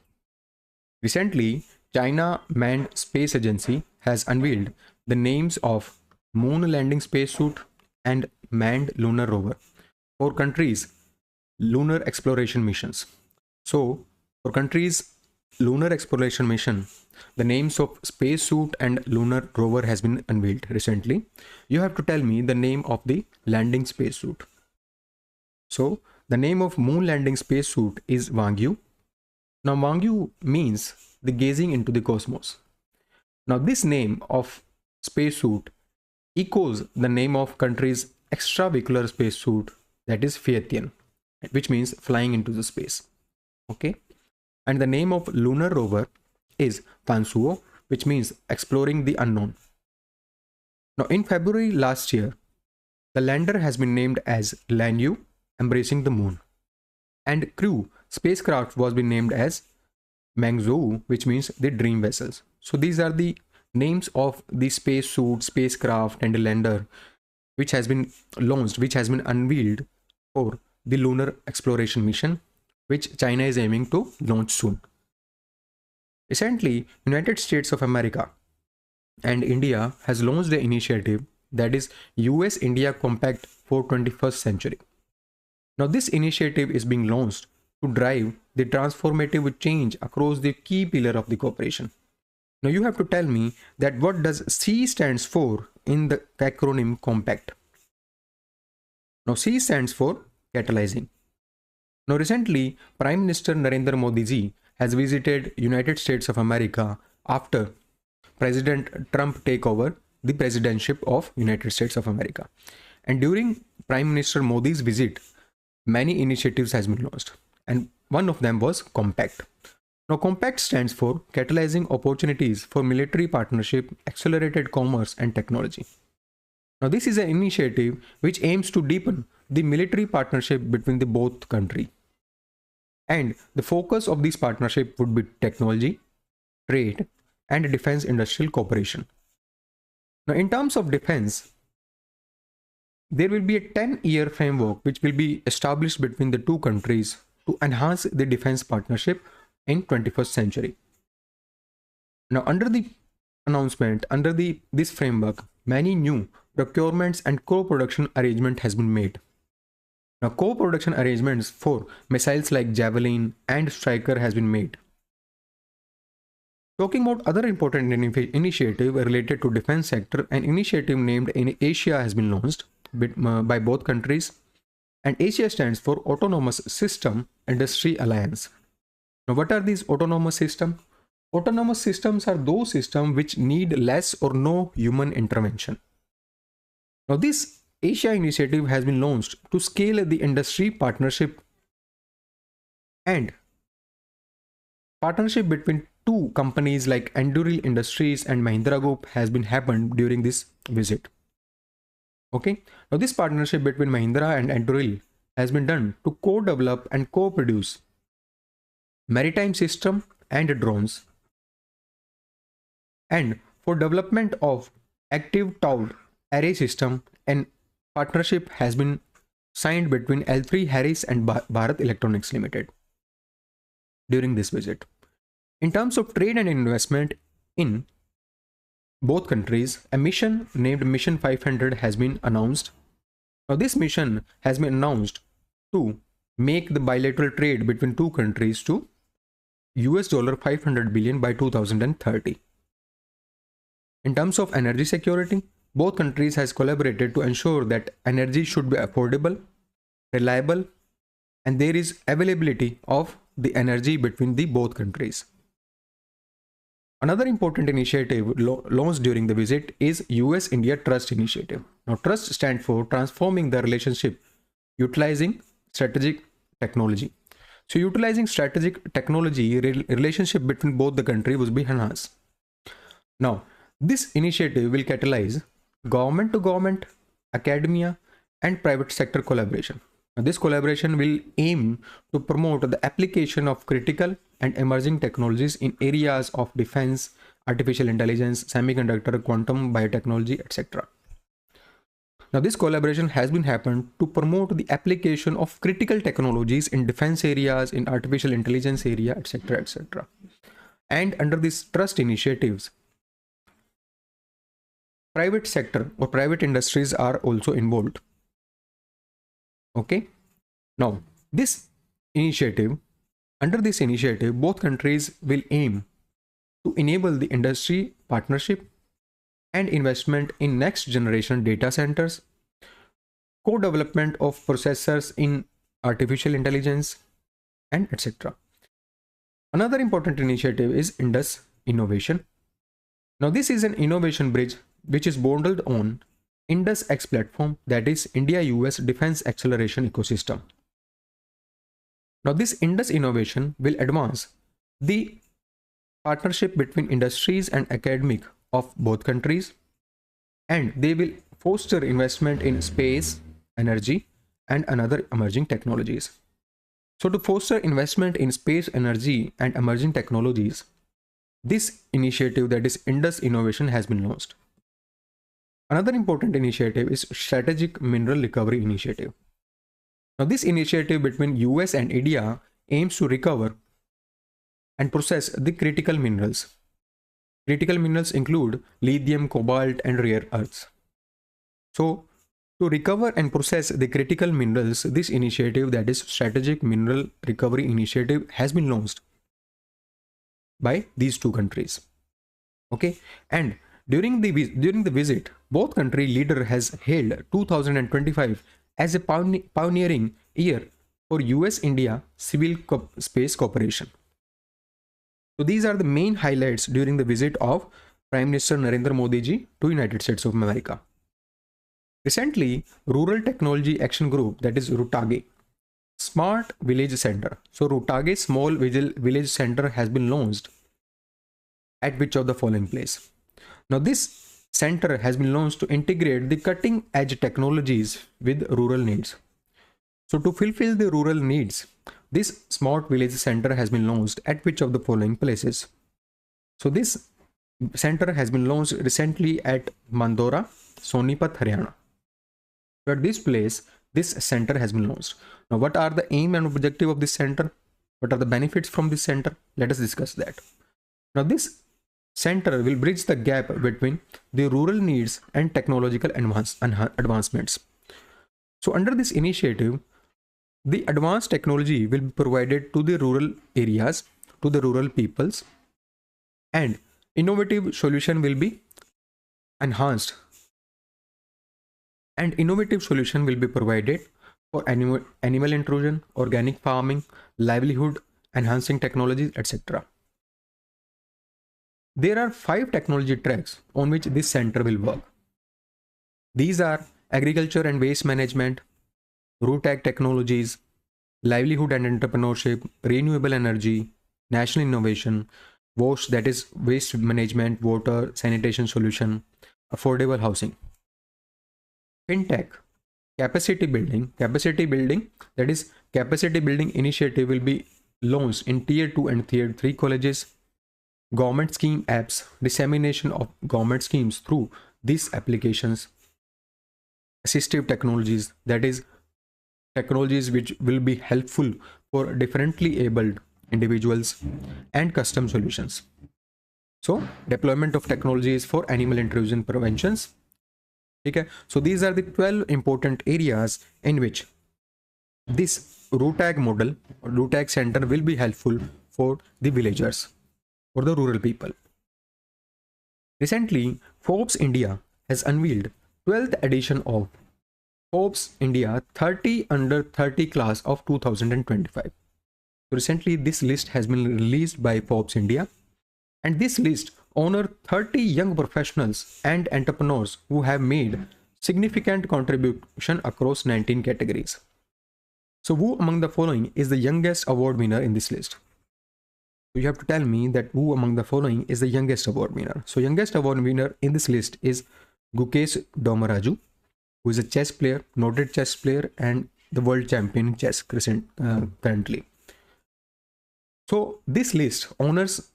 S1: Recently, China Manned Space Agency has unveiled the names of Moon Landing Spacesuit and Manned Lunar Rover for countries' lunar exploration missions. So, for countries' lunar exploration mission, the names of spacesuit and lunar rover has been unveiled recently. You have to tell me the name of the landing spacesuit. So, the name of moon landing spacesuit is Wangyu. Now, Wangyu means the gazing into the cosmos. Now, this name of spacesuit echoes the name of country's extravehicular spacesuit, that is Phaethon, which means flying into the space. Okay, and the name of lunar rover is Tansuo, which means exploring the unknown. Now, in February last year, the lander has been named as Lanyu, embracing the moon, and crew spacecraft was been named as Mengzhou, which means the dream vessels. So these are the names of the spacesuit, spacecraft, and the lander which has been launched, which has been unveiled for the lunar exploration mission, which China is aiming to launch soon. Recently, United States of America and India has launched an initiative that is US-India Compact for 21st Century. Now, this initiative is being launched to drive the transformative change across the key pillar of the cooperation. Now, you have to tell me that what does C stands for in the acronym Compact. Now, C stands for catalyzing. Now, recently, Prime Minister Narendra Modi ji has visited United States of America after President Trump take over the presidency of United States of America. And during Prime Minister Modi's visit, many initiatives has been launched, and one of them was Compact. Now, Compact stands for catalyzing opportunities for military partnership, accelerated commerce, and technology. Now, this is an initiative which aims to deepen the military partnership between the both countries. And the focus of this partnership would be technology, trade, and defense industrial cooperation. Now, in terms of defense, there will be a 10-year framework which will be established between the two countries to enhance the defense partnership in 21st century. Now, under the announcement, under this framework, many new procurements and co-production arrangement has been made. Now, co-production arrangements for missiles like Javelin and Striker has been made. Talking about other important initiative related to defense sector, an initiative named in Asia has been launched by both countries, and Asia stands for Autonomous System Industry Alliance. Now, what are these autonomous systems? Autonomous systems are those systems which need less or no human intervention. Now, this Asia initiative has been launched to scale the industry partnership, and partnership between two companies like Anduril Industries and Mahindra Group has been happened during this visit. Okay. Now this partnership between Mahindra and Anduril has been done to co-develop and co-produce maritime system and drones, and for development of active towed array system, and partnership has been signed between L3 Harris and Bharat Electronics Limited during this visit. In terms of trade and investment in both countries, a mission named Mission 500 has been announced. Now, this mission has been announced to make the bilateral trade between two countries to $500 billion by 2030. In terms of energy security, both countries has collaborated to ensure that energy should be affordable, reliable, and there is availability of the energy between the both countries. Another important initiative launched during the visit is US-India Trust Initiative. Now, Trust stands for Transforming the Relationship Utilizing Strategic Technology. So, utilizing strategic technology, relationship between both the countries will be enhanced. Now, this initiative will catalyze government to government, academia, and private sector collaboration. Now, this collaboration will aim to promote the application of critical and emerging technologies in areas of defense, artificial intelligence, semiconductor, quantum, biotechnology, etc. Now, this collaboration has been happened to promote the application of critical technologies in defense areas, in artificial intelligence area, etc., etc. And under these trust initiatives, private sector or private industries are also involved. Okay. Now, under this initiative, both countries will aim to enable the industry partnership and investment in next generation data centers, co-development of processors in artificial intelligence, and etc. Another important initiative is Indus Innovation. Now, this is an innovation bridge which is bundled on Indus X platform, that is India-US Defense Acceleration Ecosystem. Now, this Indus Innovation will advance the partnership between industries and academic of both countries, and they will foster investment in space, energy, and another emerging technologies. So, to foster investment in space, energy, and emerging technologies, this initiative, that is Indus Innovation, has been launched. Another important initiative is Strategic Mineral Recovery Initiative. Now, this initiative between US and India aims to recover and process the critical minerals. Critical minerals include lithium, cobalt, and rare earths. So, to recover and process the critical minerals, this initiative, that is Strategic Mineral Recovery Initiative, has been launched by these two countries. Okay, and during the visit, both country leader has hailed 2025 as a pioneering year for US-India civil space cooperation. So these are the main highlights during the visit of Prime Minister Narendra Modi ji to United States of America. Recently, Rural Technology Action Group, that is RUTAGE, Smart Village Center. So RUTAGE Small Village Center has been launched at which of the following place. Now, this center has been launched to integrate the cutting edge technologies with rural needs. So, to fulfill the rural needs, this Smart Village Center has been launched at which of the following places. So, this center has been launched recently at Mandora, Sonipat, Haryana. So, at this place, this center has been launched. Now, what are the aim and objective of this center? What are the benefits from this center? Let us discuss that. Now, this center will bridge the gap between the rural needs and technological advancements. So, under this initiative, the advanced technology will be provided to the rural areas, to the rural peoples, and innovative solution will be enhanced. And innovative solution will be provided for animal intrusion, organic farming, livelihood enhancing technologies, etc. There are 5 technology tracks on which this center will work. These are agriculture and waste management, root ag technologies, livelihood and entrepreneurship, renewable energy, national innovation, WASH, that is waste management, water, sanitation solution, affordable housing. fintech, capacity building, that is capacity building initiative will be launched in tier 2 and tier 3 colleges. Government scheme apps, dissemination of government schemes through these applications. Assistive technologies, that is technologies which will be helpful for differently abled individuals, and custom solutions. So deployment of technologies for animal intrusion preventions. Okay, so these are the 12 important areas in which this RUTAG model or RUTAG center will be helpful for the villagers or the rural people. Recently, Forbes India has unveiled 12th edition of Forbes India 30 under 30 class of 2025. So recently this list has been released by Forbes India, and this list honor 30 young professionals and entrepreneurs who have made significant contribution across 19 categories. So who among the following is the youngest award winner in this list? So you have to tell me that who among the following is the youngest award winner. So youngest award winner in this list is Gukesh Domaraju, who is a chess player, noted chess player, and the world champion in chess currently. So this list honors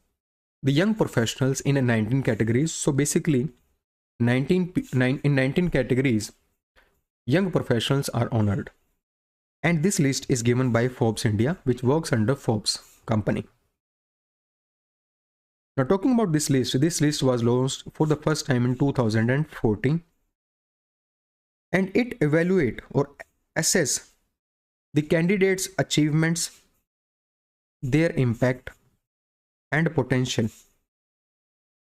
S1: the young professionals in 19 categories. So basically, in 19 categories, young professionals are honored. And this list is given by Forbes India, which works under Forbes company. Now talking about this list was launched for the first time in 2014. And it evaluate or assess the candidates' achievements, their impact, and potential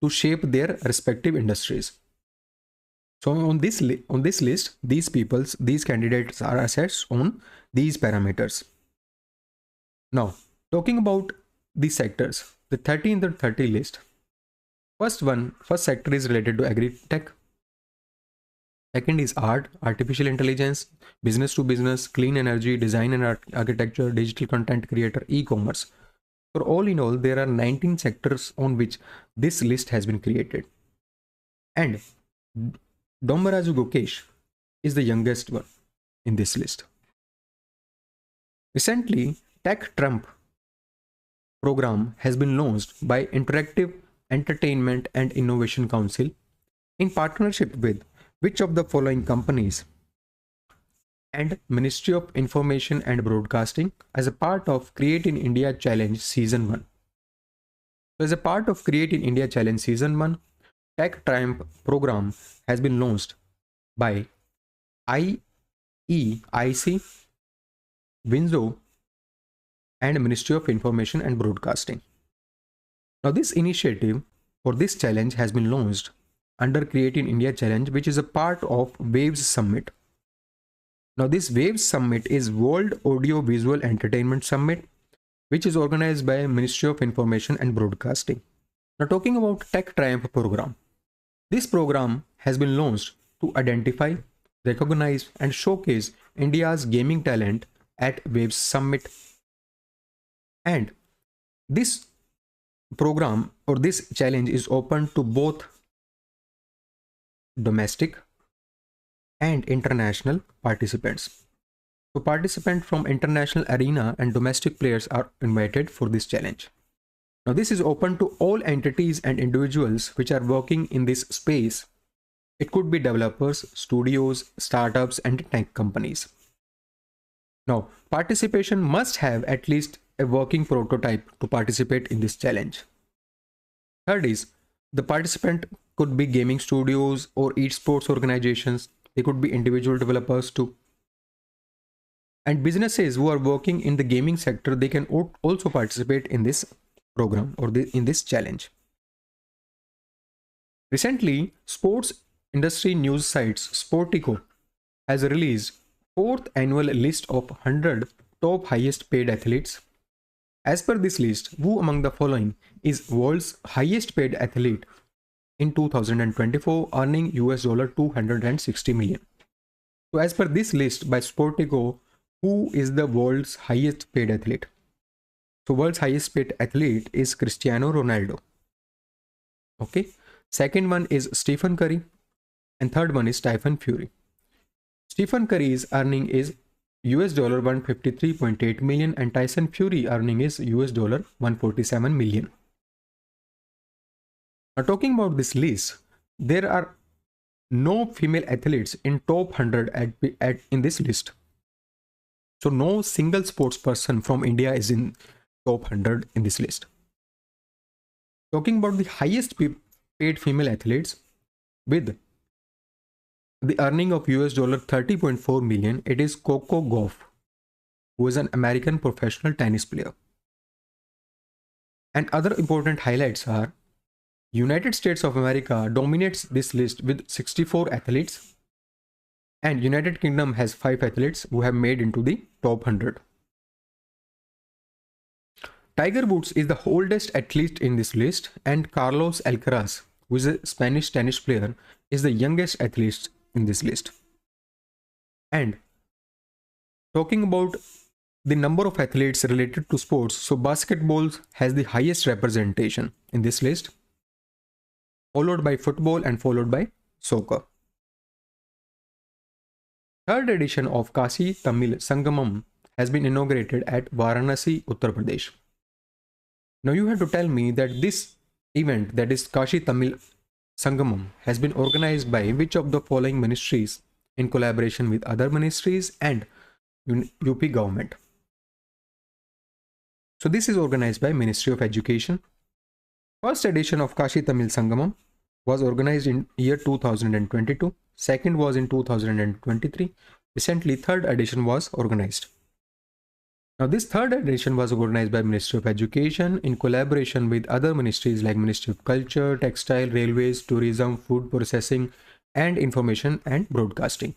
S1: to shape their respective industries. So on this list, these candidates are assessed on these parameters. Now, talking about the sectors, the 30 in the 30 list. First sector is related to agri-tech. Second is art, artificial intelligence, business to business, clean energy, design and architecture, digital content creator, e-commerce. For all in all, there are 19 sectors on which this list has been created. And Domaraju Gukesh is the youngest one in this list. Recently, Tech Trump program has been launched by Interactive Entertainment and Innovation Council in partnership with which of the following companies and Ministry of Information and Broadcasting as a part of Create in India Challenge Season 1. So as a part of Create in India Challenge Season 1, Tech Triumph program has been launched by IEIC, Winzo, and Ministry of Information and Broadcasting. Now this initiative for this challenge has been launched under Create in India Challenge, which is a part of Waves Summit. Now this Waves Summit is World Audio Visual Entertainment Summit, which is organized by Ministry of Information and Broadcasting. Now talking about Tech Triumph program. This program has been launched to identify, recognize and showcase India's gaming talent at Waves Summit. And this program or this challenge is open to both domestic and international participants. So participants from international arena and domestic players are invited for this challenge. Now this is open to all entities and individuals which are working in this space. It could be developers, studios, startups, and tech companies. Now participation must have at least a working prototype to participate in this challenge. Third is the participant could be gaming studios or esports organizations. They could be individual developers too. And businesses who are working in the gaming sector, they can also participate in this program or in this challenge. Recently, sports industry news sites Sportico has released 4th annual list of 100 top highest paid athletes. As per this list, who among the following is world's highest paid athlete in 2024, earning $260 million? So as per this list by Sportico, who is the world's highest paid athlete? So world's highest paid athlete is Cristiano Ronaldo. Okay. Second one is Stephen Curry. And third one is Tyson Fury. Stephen Curry's earning is US dollar 153.8 million and Tyson Fury earning is US dollar 147 million. Now talking about this list, there are no female athletes in top 100 in this list. So no single sports person from India is in top 100 in this list. Talking about the highest paid female athletes with the earning of US dollar 30.4 million, it is Coco Gauff, who is an American professional tennis player. And other important highlights are United States of America dominates this list with 64 athletes, and United Kingdom has 5 athletes who have made into the top 100. Tiger Woods is the oldest athlete in this list, and Carlos Alcaraz, who is a Spanish tennis player, is the youngest athlete in this list. And talking about the number of athletes related to sports, so basketball has the highest representation in this list, followed by football and followed by soccer. Third edition of Kashi Tamil Sangamam has been inaugurated at Varanasi, Uttar Pradesh. Now you have to tell me that this event, that is Kashi Tamil Sangamam, has been organized by which of the following ministries in collaboration with other ministries and UP government. So this is organized by Ministry of Education. First edition of Kashi Tamil Sangamam was organized in year 2022. Second was in 2023. Recently, third edition was organized. Now, this third edition was organized by Ministry of Education in collaboration with other ministries like Ministry of Culture, Textile, Railways, Tourism, Food Processing, and Information and Broadcasting.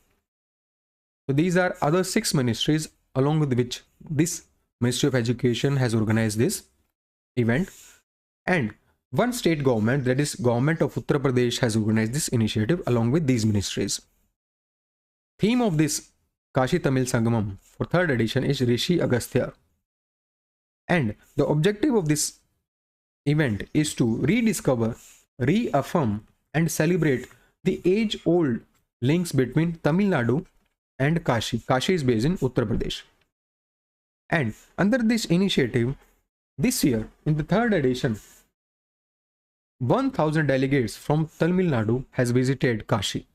S1: So these are other 6 ministries along with which this Ministry of Education has organized this event, and one state government, that is Government of Uttar Pradesh, has organized this initiative along with these ministries. Theme of this Kashi Tamil Sangamam for third edition is Rishi Agastya, and the objective of this event is to rediscover, reaffirm and celebrate the age-old links between Tamil Nadu and Kashi. Kashi is based in Uttar Pradesh. And under this initiative, this year in the third edition, 1000 delegates from Tamil Nadu has visited Kashi.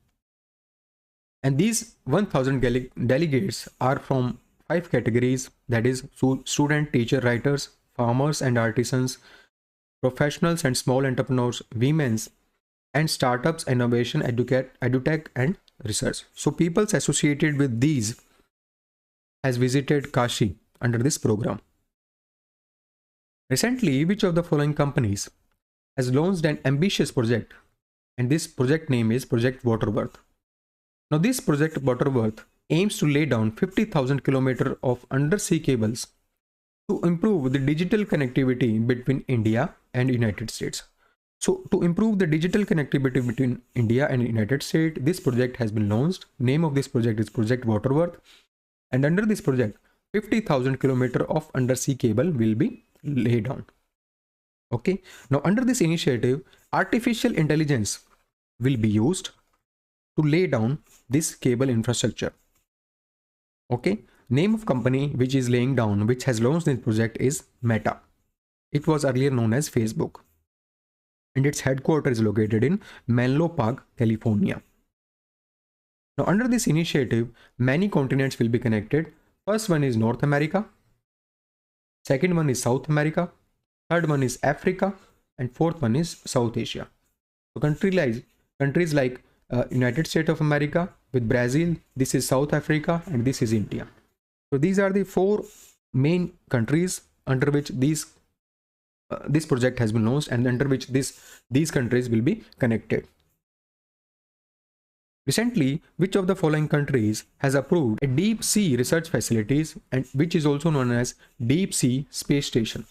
S1: And these 1000 delegates are from 5 categories, that is student, teacher, writers, farmers and artisans, professionals and small entrepreneurs, women's and startups, innovation, edutech and research. So people associated with these has visited Kashi under this program. Recently, which of the following companies has launched an ambitious project, and this project name is Project Waterworth. Now this Project Waterworth aims to lay down 50,000 kilometers of undersea cables to improve the digital connectivity between India and United States. So to improve the digital connectivity between India and United States, this project has been launched. Name of this project is Project Waterworth, and under this project 50,000 kilometers of undersea cable will be laid down. Okay, now under this initiative, artificial intelligence will be used to lay down this cable infrastructure. Okay, name of company which is laying down, which has launched this project is Meta. It was earlier known as Facebook, and its headquarters is located in Menlo Park, California. Now under this initiative, many continents will be connected. First one is North America, second one is South America, third one is Africa, and fourth one is South Asia. So countries like United States of America with Brazil, this is South Africa, and this is India. So these are the 4 main countries under which this project has been launched, and under which these countries will be connected. Recently, which of the following countries has approved a deep sea research facilities, and which is also known as Deep Sea Space Station?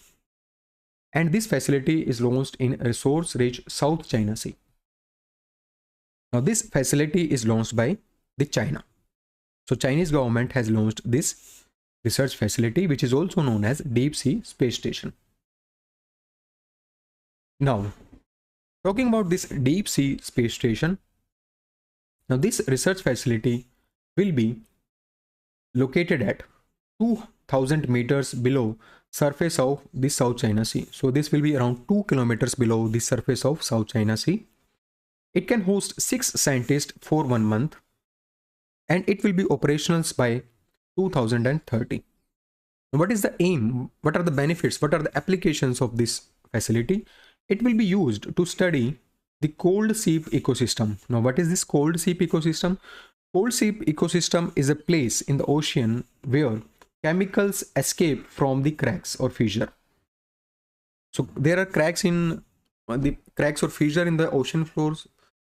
S1: And this facility is launched in resource-rich South China Sea. Now this facility is launched by the China. So Chinese government has launched this research facility, which is also known as Deep Sea Space Station. Now, talking about this Deep Sea Space Station, now this research facility will be located at 2000 meters below surface of the South China Sea. So this will be around 2 kilometers below the surface of South China Sea. It can host 6 scientists for 1 month, and it will be operational by 2030. What is the aim? What are the benefits? What are the applications of this facility? It will be used to study the cold sea ecosystem. Now, what is this cold sea ecosystem? Cold sea ecosystem is a place in the ocean where chemicals escape from the cracks or fissure. So there are cracks in the cracks or fissure in the ocean floors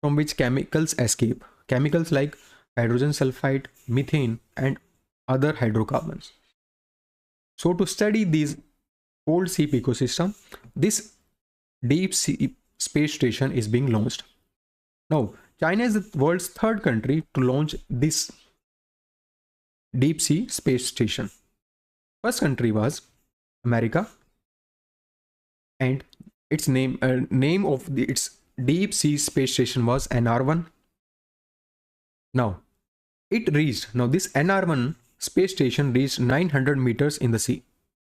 S1: from which chemicals escape. Chemicals like hydrogen sulfide, methane, and other hydrocarbons. So to study these cold sea ecosystem, this deep sea space station is being launched. Now, China is the world's third country to launch this deep sea space station. First country was America, and its name of its deep sea space station was NR-1. Now, this NR-1 space station reached 900 meters in the sea.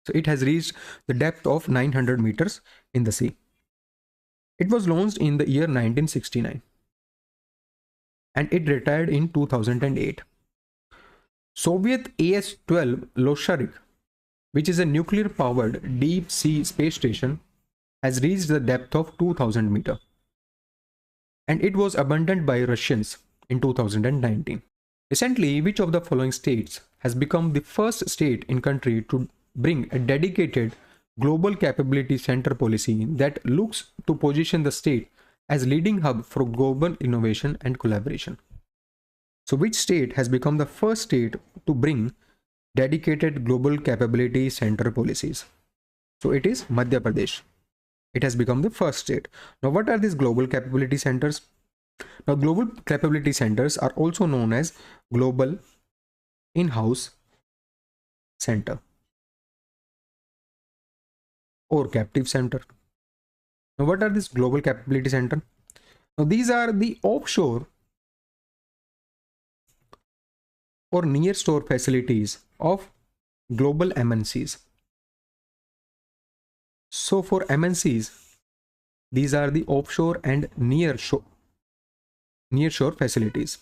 S1: So it has reached the depth of 900 meters in the sea. It was launched in the year 1969 and it retired in 2008. Soviet AS-12 Losharik, which is a nuclear powered deep sea space station, has reached the depth of 2000 meters and it was abandoned by Russians in 2019. Recently, which of the following states has become the first state in country to bring a dedicated global capability center policy that looks to position the state as leading hub for global innovation and collaboration? So which state has become the first state to bring dedicated global capability center policies? So it is Madhya Pradesh. It has become the first state. Now, what are these global capability centers? Now, global capability centers are also known as global in-house center or captive center. Now, what are these global capability center? Now, these are the offshore or near shore facilities of global MNCs. So for MNCs, these are the offshore and near shore facilities.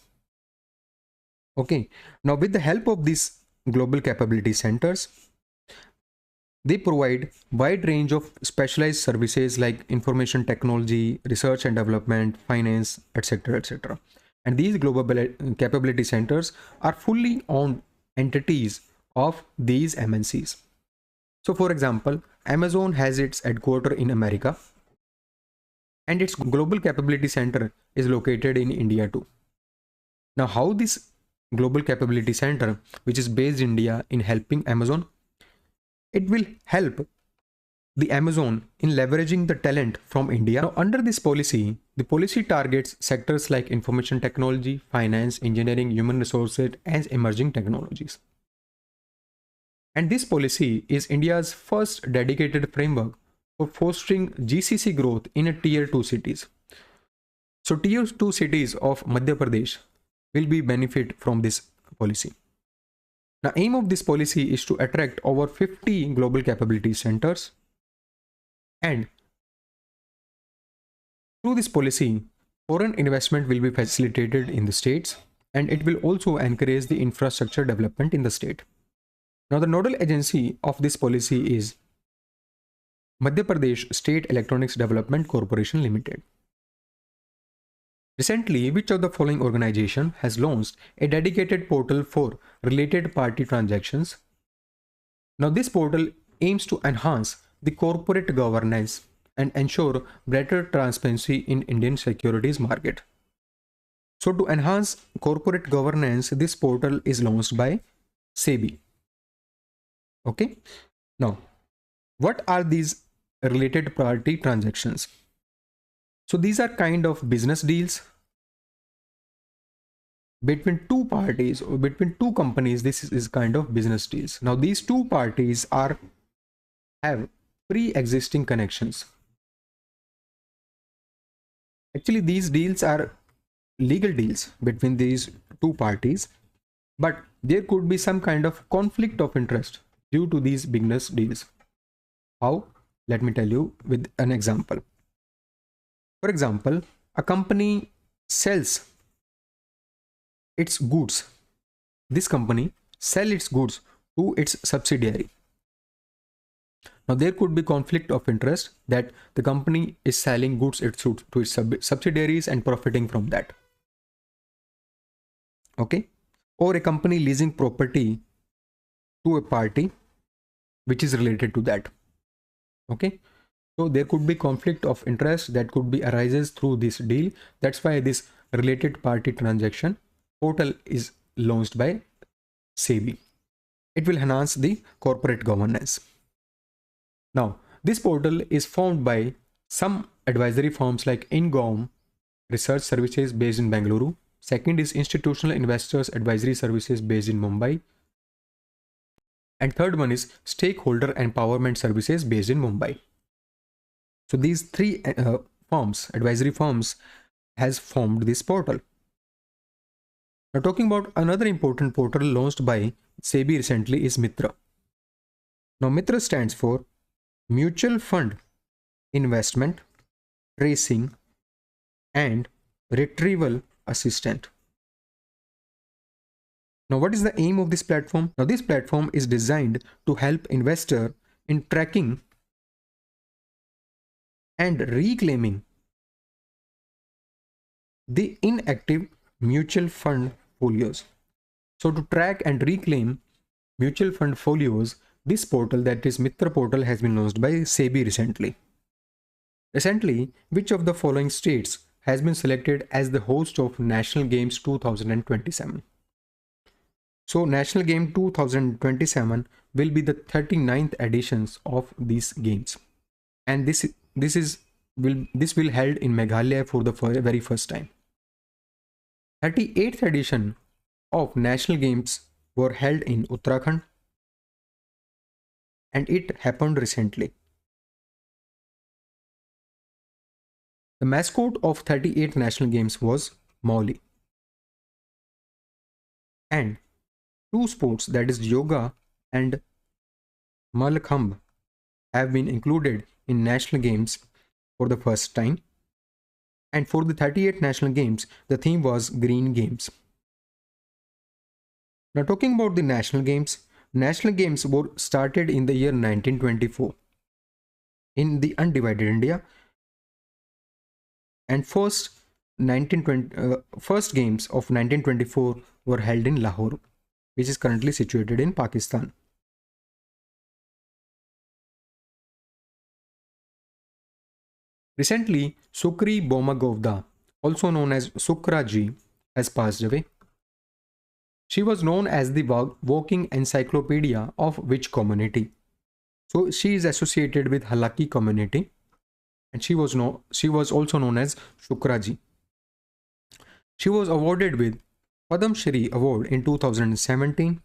S1: Okay, now with the help of these global capability centers, they provide wide range of specialized services like information technology, research and development, finance, etc., etc. And these global capability centers are fully owned entities of these MNCs. So for example, Amazon has its headquarters in America and its global capability center is located in India too. Now, how this global capability center, which is based in India, in helping Amazon? It will help the Amazon in leveraging the talent from India. Now, under this policy, the policy targets sectors like information technology, finance, engineering, human resources, and emerging technologies. And this policy is India's first dedicated framework for fostering GCC growth in Tier 2 cities. So Tier 2 cities of Madhya Pradesh will be benefit from this policy. Now, aim of this policy is to attract over 50 global capability centers, and through this policy, foreign investment will be facilitated in the states, and it will also encourage the infrastructure development in the state. Now, the nodal agency of this policy is Madhya Pradesh State Electronics Development Corporation Limited. Recently, which of the following organization has launched a dedicated portal for related party transactions? Now, this portal aims to enhance the corporate governance and ensure greater transparency in Indian securities market. So, to enhance corporate governance, this portal is launched by SEBI. Okay. Now, what are these related party transactions? So these are kind of business deals between two parties or between two companies. This is kind of business deals. Now these two parties have pre-existing connections. Actually, these deals are legal deals between these two parties, But there could be some kind of conflict of interest due to these beginners deals. How? Let me tell you with an example. For example, a company sells its goods. This company sell its goods to its subsidiary. Now there could be conflict of interest that the company is selling goods to its subsidiaries and profiting from that. Okay? Or a company leasing property to a party which is related to that. Okay? So there could be conflict of interest that could be arises through this deal. That's why this related party transaction portal is launched by SEBI. It will enhance the corporate governance. Now, this portal is formed by some advisory firms like INGOM Research Services based in Bengaluru. Second is Institutional Investors Advisory Services based in Mumbai. And third one is Stakeholder Empowerment Services based in Mumbai. So these three firms, advisory firms, has formed this portal. Now talking about another important portal launched by SEBI recently is Mitra. Now Mitra stands for Mutual Fund Investment Tracing and Retrieval Assistant. Now what is the aim of this platform? Now this platform is designed to help investor in tracking and reclaiming the inactive mutual fund folios. So to track and reclaim mutual fund folios, this portal, that is Mitra portal, has been launched by SEBI recently. Recently, which of the following states has been selected as the host of National Games 2027? So National Game 2027 will be the 39th editions of these games, and this will held in Meghalaya for the very first time. 38th edition of National Games were held in Uttarakhand, and it happened recently. The mascot of 38th National Games was Mauli. And two sports, that is yoga and Malakhamb, have been included in National Games for the first time. And for the 38th National Games, the theme was Green Games. Now talking about the National Games were started in the year 1924 in the undivided India, and first games of 1924 were held in Lahore, which is currently situated in Pakistan. Recently, Sukri Bomagovda, also known as Sukra Ji, has passed away. She was known as the walking encyclopedia of which community? So she is associated with Halaki community, and she was also known as Shukraji. She was awarded with Padam Shri Award in 2017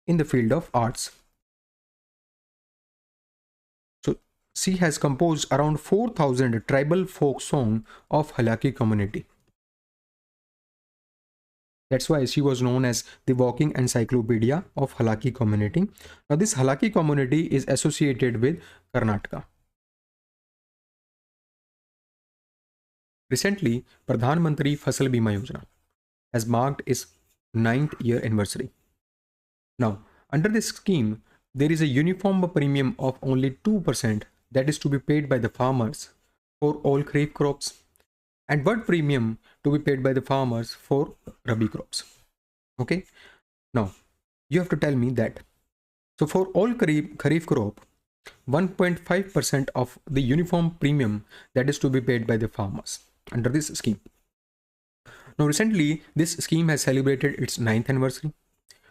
S1: in the field of arts. So she has composed around 4,000 tribal folk song of Halaki community. That's why she was known as the walking encyclopedia of Halaki community. Now this Halaki community is associated with Karnataka. Recently, Pradhan Mantri Fasal Bima Yojana has marked its 9th year anniversary. Now, under this scheme, there is a uniform premium of only 2% that is to be paid by the farmers for all kharif crops, and what premium to be paid by the farmers for rabi crops. Okay, now you have to tell me that. So for all kharif crop, 1.5% of the uniform premium that is to be paid by the farmers under this scheme. Now recently, this scheme has celebrated its 9th anniversary.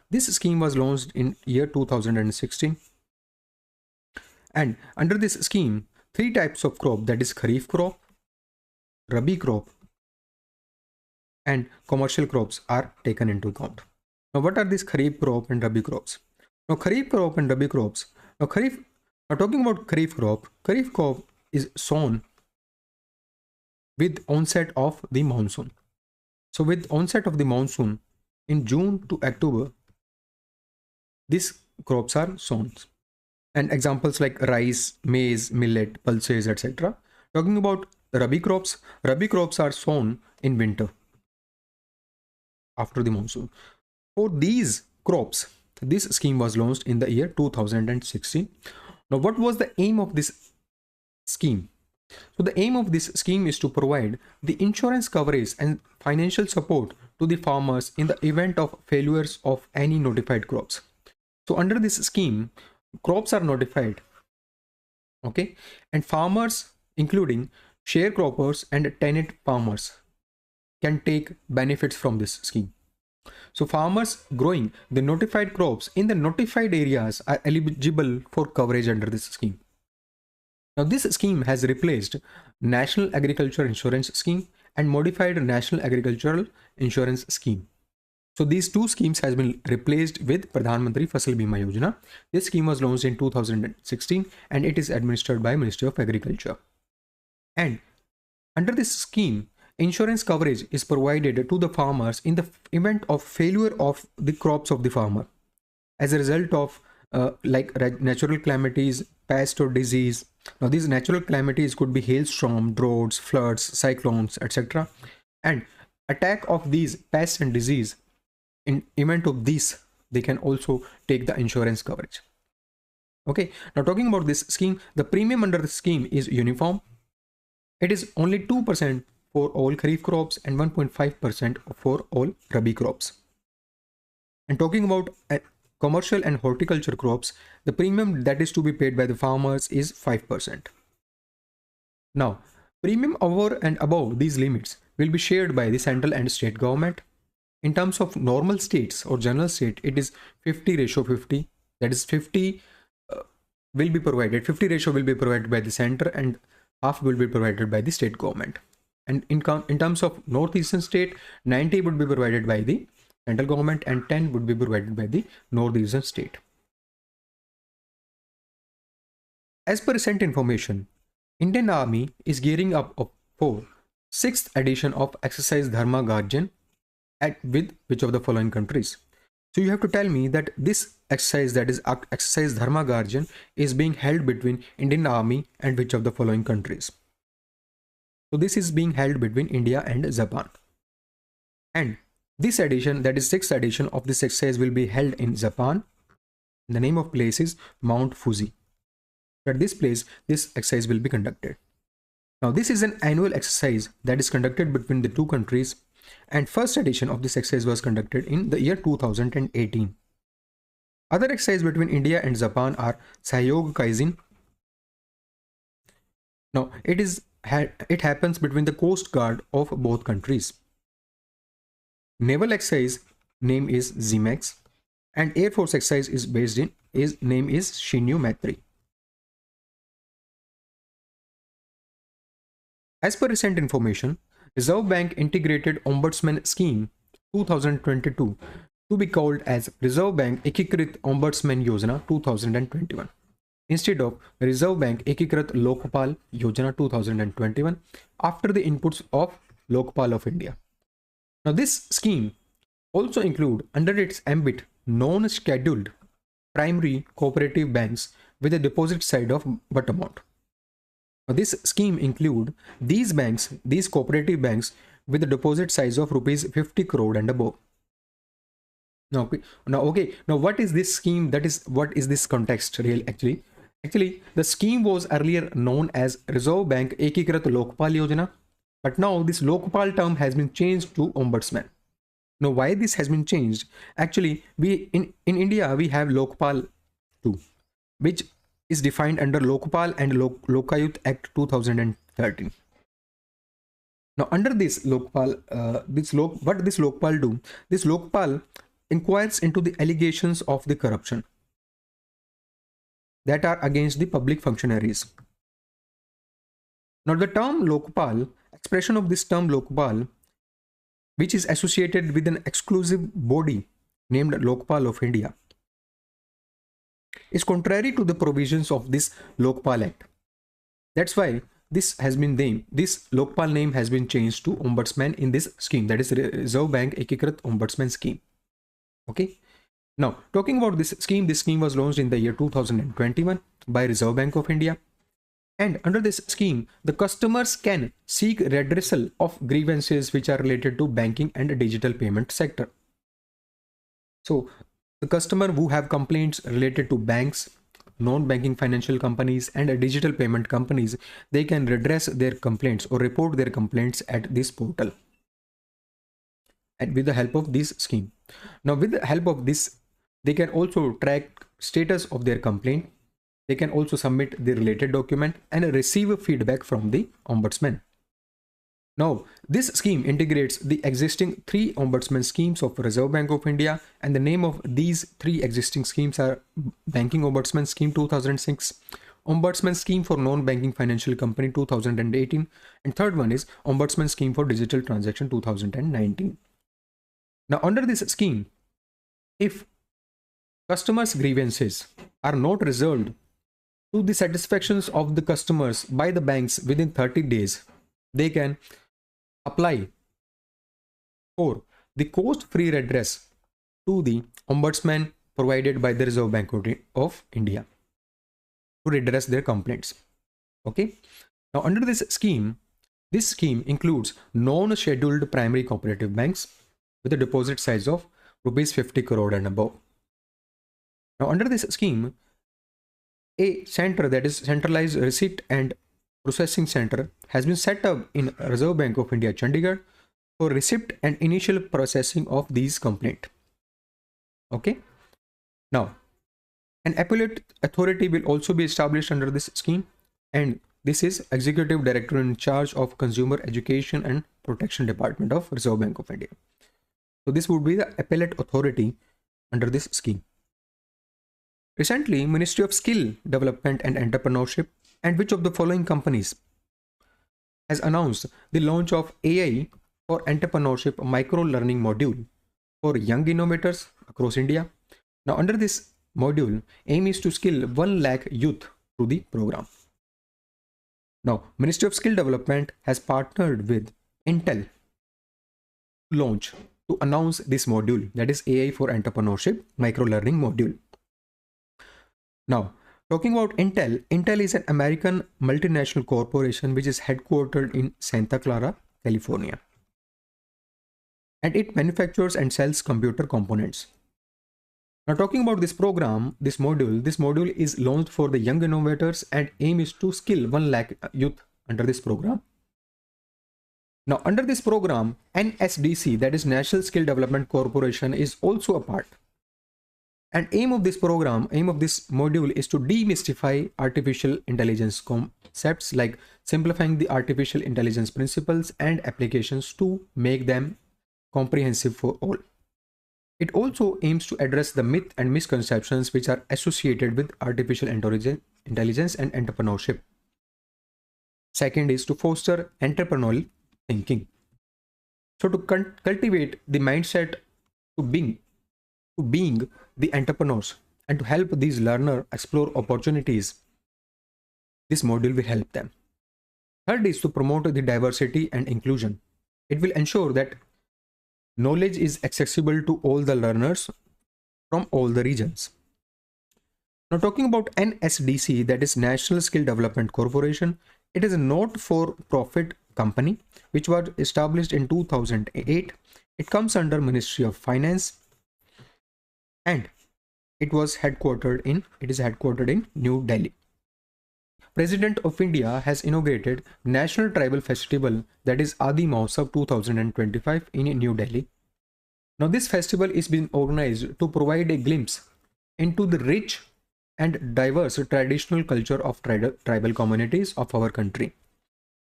S1: This scheme was launched in year 2016. And under this scheme, 3 types of crop, that is kharif crop, rabi crop, and commercial crops, are taken into account. Now what are these kharif crop and rabi crops? Now kharif crop and rabi crops. Now talking about kharif crop is sown with onset of the monsoon. So with onset of the monsoon, in June to October, these crops are sown. And examples like rice, maize, millet, pulses, etc. Talking about Rabi crops are sown in winter after the monsoon. For these crops, this scheme was launched in the year 2016. Now, what was the aim of this scheme? So the aim of this scheme is to provide the insurance coverage and financial support to the farmers in the event of failures of any notified crops. So under this scheme, crops are notified, okay, and farmers, including sharecroppers and tenant farmers, can take benefits from this scheme. So farmers growing the notified crops in the notified areas are eligible for coverage under this scheme. Now this scheme has replaced National Agriculture Insurance Scheme and Modified National Agricultural Insurance Scheme. So these two schemes has been replaced with Pradhan Mantri Fasal Bima Yojana. This scheme was launched in 2016 and it is administered by Ministry of Agriculture. And under this scheme, insurance coverage is provided to the farmers in the event of failure of the crops of the farmer as a result of natural calamities, pest or disease. Now these natural calamities could be hailstorm, droughts, floods, cyclones, etc. And attack of these pests and disease, in event of these, they can also take the insurance coverage. Okay, now talking about this scheme, the premium under the scheme is uniform. It is only 2% for all Kharif crops and 1.5% for all Rabi crops. And talking about commercial and horticulture crops, the premium that is to be paid by the farmers is 5%. Now, premium over and above these limits will be shared by the central and state government. In terms of normal states or general state, it is 50:50. That is 50 will be provided. 50 ratio will be provided by the center and half will be provided by the state government. And in terms of northeastern state, 90 would be provided by the central government and 10 would be provided by the northeastern state. As per recent information, Indian Army is gearing up for 6th edition of exercise Dharma Guardian with which of the following countries? So you have to tell me that this exercise, that is exercise Dharma Guardian, is being held between Indian Army and which of the following countries? So this is being held between India and Japan. And this edition, that is 6th edition of this exercise, will be held in Japan. The name of place is Mount Fuji. At this place, this exercise will be conducted. Now this is an annual exercise that is conducted between the two countries, and first edition of this exercise was conducted in the year 2018. Other exercises between India and Japan are Sahyog Kaizen. Now it happens between the Coast Guard of both countries. Naval exercise name is ZMEX, and Air Force exercise is based in name is Shinyu Maitri. As per recent information, Reserve Bank Integrated Ombudsman Scheme 2022 to be called as Reserve Bank Ekikrit Ombudsman Yojana 2021 instead of Reserve Bank Ekikrit Lokpal Yojana 2021 after the inputs of Lokpal of India. Now this scheme also include under its ambit non-scheduled primary cooperative banks with a deposit side of but amount. Now this scheme include these banks, these cooperative banks with a deposit size of rupees 50 crore and above. Now what is this scheme? That is, what is this context real actually? Actually, the scheme was earlier known as Reserve Bank Ekikrit Lokpal Yojana, but now this Lokpal term has been changed to Ombudsman. Now why this has been changed? Actually, we in India we have Lokpal 2, which is defined under Lokpal and Lokayut Act 2013. Now under this Lokpal, what this Lokpal do? This Lokpal inquires into the allegations of the corruption that are against the public functionaries. Now the term Lokpal, expression of this term Lokpal, which is associated with an exclusive body named Lokpal of India, is contrary to the provisions of this Lokpal Act. That's why this Lokpal name has been changed to Ombudsman in this scheme, that is Reserve Bank Ekikrit Ombudsman scheme. Okay. Now, talking about this scheme was launched in the year 2021 by Reserve Bank of India. And under this scheme, the customers can seek redressal of grievances which are related to banking and digital payment sector. So the customer who have complaints related to banks, non-banking financial companies and digital payment companies, they can redress their complaints or report their complaints at this portal and with the help of this scheme. Now with the help of this, they can also track status of their complaint. They can also submit the related document and receive feedback from the ombudsman. Now, this scheme integrates the existing three ombudsman schemes of Reserve Bank of India, and the name of these three existing schemes are Banking Ombudsman Scheme 2006, Ombudsman Scheme for Non-Banking Financial Company 2018, and third one is Ombudsman Scheme for Digital Transaction 2019. Now, under this scheme, if customers' grievances are not resolved to the satisfactions of the customers by the banks within 30 days, they can apply for the cost-free redress to the ombudsman provided by the Reserve Bank of India to redress their complaints. Okay. Now, under this scheme includes non-scheduled primary cooperative banks with a deposit size of rupees 50 crore and above. Now, under this scheme, a center, that is centralized receipt and processing center, has been set up in Reserve Bank of India, Chandigarh, for receipt and initial processing of these complaints. Okay. Now, an appellate authority will also be established under this scheme, and this is Executive Director in charge of Consumer Education and Protection Department of Reserve Bank of India. So this would be the appellate authority under this scheme. Recently, Ministry of Skill Development and Entrepreneurship and which of the following companies has announced the launch of AI for Entrepreneurship micro learning module for young innovators across India. Now, under this module, aim is to skill 1 lakh youth through the program. Now, Ministry of Skill Development has partnered with Intel to announce this module, that is AI for Entrepreneurship micro learning module. Now, talking about Intel, Intel is an American multinational corporation which is headquartered in Santa Clara, California. And it manufactures and sells computer components. Now, talking about this program, this module is launched for the young innovators and aim is to skill 1 lakh youth under this program. Now, under this program, NSDC, that is National Skill Development Corporation, is also a part. And aim of this module is to demystify artificial intelligence concepts, like simplifying the artificial intelligence principles and applications to make them comprehensive for all. It also aims to address the myth and misconceptions which are associated with artificial intelligence and entrepreneurship. Second is to foster entrepreneurial thinking. So to cultivate the mindset to being the entrepreneurs and to help these learners explore opportunities, this module will help them. Third is to promote the diversity and inclusion. It will ensure that knowledge is accessible to all the learners from all the regions. Now, talking about NSDC, that is National Skill Development Corporation, it is a not-for-profit company which was established in 2008. It comes under Ministry of Finance and it is headquartered in New Delhi. President of India has inaugurated National Tribal Festival, that is Adi Mahotsav 2025 in New Delhi. Now, this festival is being organized to provide a glimpse into the rich and diverse traditional culture of tribal communities of our country.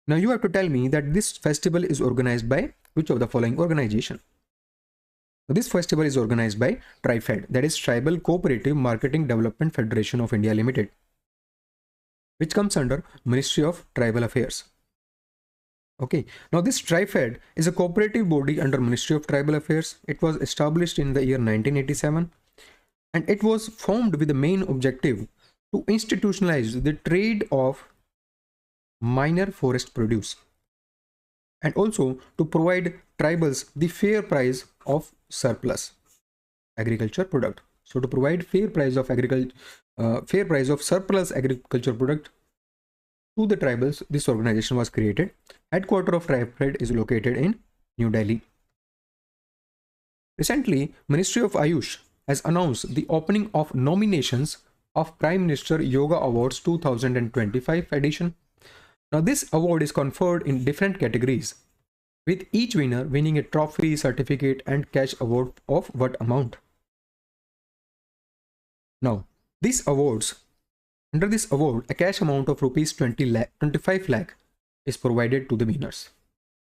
S1: Now, you have to tell me that this festival is organized by which of the following organization? So this festival is organized by TriFed, that is Tribal Cooperative Marketing Development Federation of India Limited, which comes under Ministry of Tribal Affairs. Okay, now this TriFed is a cooperative body under Ministry of Tribal Affairs. It was established in the year 1987 and it was formed with the main objective to institutionalize the trade of minor forest produce and also to provide tribals the fair price of surplus. agriculture product. So to provide fair price of surplus agriculture product to the tribals, this organization was created. Headquarters of TribeFed is located in New Delhi. Recently, Ministry of Ayush has announced the opening of nominations of Prime Minister Yoga Awards 2025 edition. Now this award is conferred in different categories, with each winner winning a trophy, certificate and cash award of what amount? Now, under this award, a cash amount of rupees 25 lakh is provided to the winners.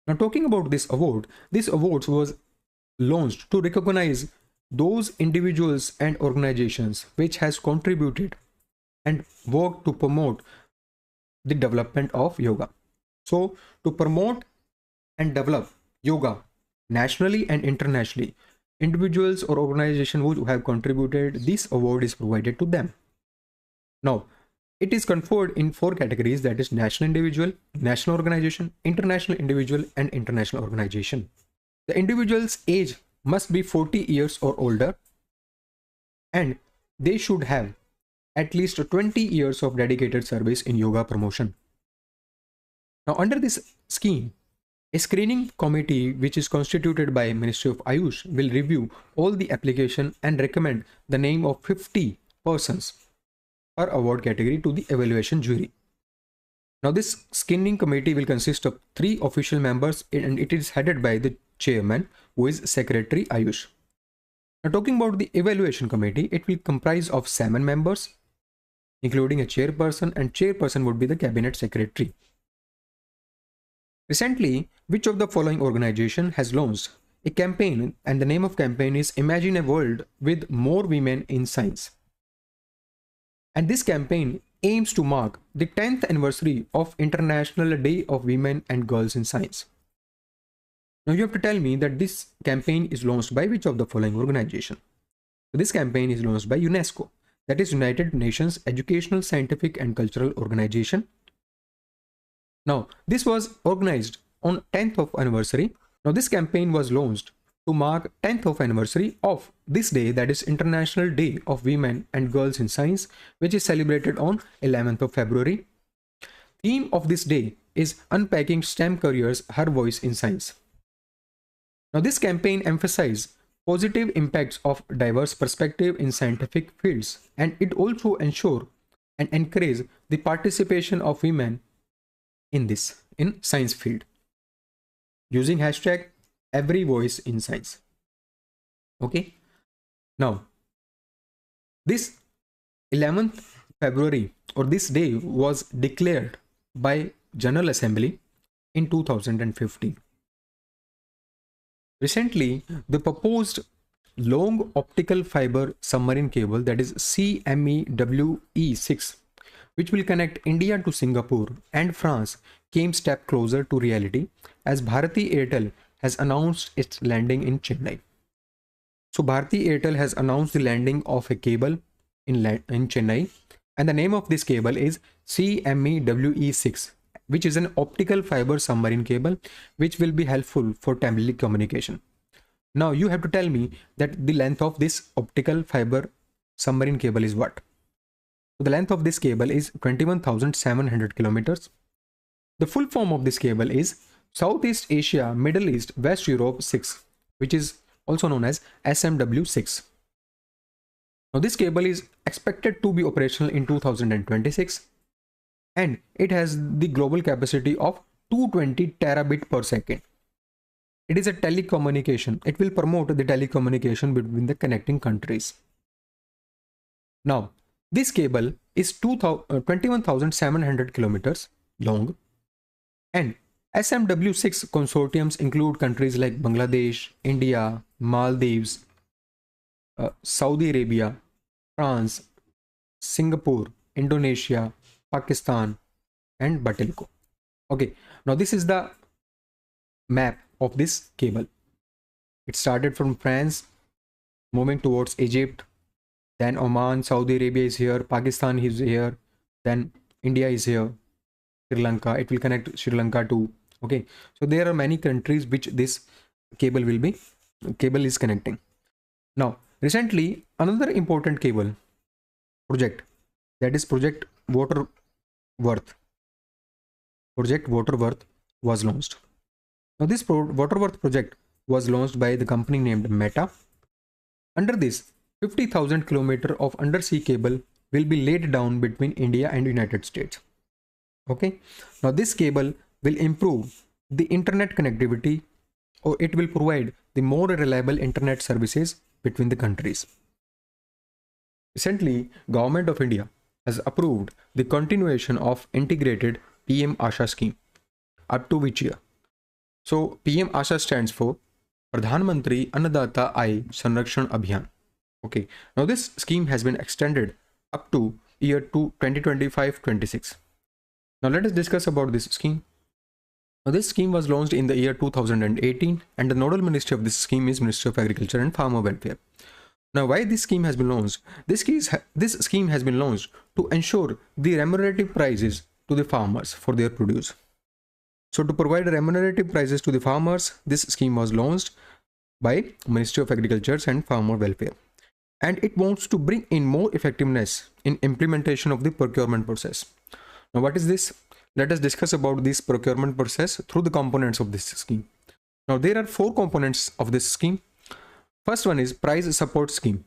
S1: Now, talking about this award was launched to recognize those individuals and organizations which has contributed and worked to promote the development of yoga. So, to promote and develop yoga nationally and internationally, individuals or organizations who have contributed, this award is provided to them. Now, it is conferred in 4 categories, that is national individual, national organization, international individual and international organization. The individual's age must be 40 years or older and they should have at least 20 years of dedicated service in yoga promotion. Now, under this scheme, a screening committee which is constituted by Ministry of Ayush will review all the application and recommend the name of 50 persons per award category to the evaluation jury. Now this screening committee will consist of 3 official members and it is headed by the chairman, who is Secretary Ayush. Now talking about the evaluation committee, it will comprise of 7 members including a chairperson, and chairperson would be the cabinet secretary. Recently, which of the following organization has launched a campaign, and the name of campaign is Imagine a World with More Women in Science. And this campaign aims to mark the 10th anniversary of International Day of Women and Girls in Science. Now you have to tell me that this campaign is launched by which of the following organization. So this campaign is launched by UNESCO, that is United Nations Educational, Scientific and Cultural Organization. Now this was organized on 10th of anniversary. Now this campaign was launched to mark 10th of anniversary of this day, that is International Day of Women and Girls in Science, which is celebrated on 11th of February. Theme of this day is Unpacking STEM Careers, Her Voice in Science. Now this campaign emphasizes positive impacts of diverse perspective in scientific fields, and it also ensure and encourage the participation of women in science field using hashtag Every Voice in Science. Okay, now this 11th February or this day was declared by General Assembly in 2015. Recently, the proposed long optical fiber submarine cable, that is CMEWE6, which will connect India to Singapore and France, came step closer to reality as Bharti Airtel has announced its landing in Chennai. So Bharti Airtel has announced the landing of a cable in Chennai, and the name of this cable is CMEWE6, which is an optical fiber submarine cable which will be helpful for telecommunication. Now you have to tell me that the length of this optical fiber submarine cable is what? So the length of this cable is 21,700 kilometers. The full form of this cable is Southeast Asia, Middle East, West Europe 6, which is also known as SMW6. Now this cable is expected to be operational in 2026 and it has the global capacity of 220 terabit per second. It is a telecommunication. It will promote the telecommunication between the connecting countries. Now this cable is 21,700 kilometers long, and SMW6 consortiums include countries like Bangladesh, India, Maldives, Saudi Arabia, France, Singapore, Indonesia, Pakistan and Batelco. Okay, now this is the map of this cable. It started from France, moving towards Egypt, then Oman, Saudi Arabia is here, Pakistan is here, then India is here, Sri Lanka. It will connect Sri Lanka to. Okay, so there are many countries which this cable is connecting. Now Recently, another important cable project, that is Project Waterworth. Project Waterworth was launched. Now, this Waterworth project was launched by the company named Meta. Under this, 50,000 kilometer of undersea cable will be laid down between India and United States. Okay. Now, this cable will improve the internet connectivity, or it will provide the more reliable internet services between the countries. Recently, Government of India has approved the continuation of integrated PM ASHA scheme. Up to which year? So PM ASHA stands for Pradhan Mantri Annadata Aay Sanrakshan Abhiyan. Okay. Now this scheme has been extended up to year 2025-26. Now let us discuss about this scheme. Now this scheme was launched in the year 2018, and the nodal ministry of this scheme is Ministry of Agriculture and Farmer Welfare. Now, why this scheme has been launched? This scheme has been launched to ensure the remunerative prices to the farmers for their produce. So, to provide remunerative prices to the farmers, this scheme was launched by Ministry of Agriculture and Farmer Welfare, and it wants to bring in more effectiveness in implementation of the procurement process. Now, what is this? Let us discuss about this procurement process through the components of this scheme. Now, there are 4 components of this scheme. First one is price support scheme.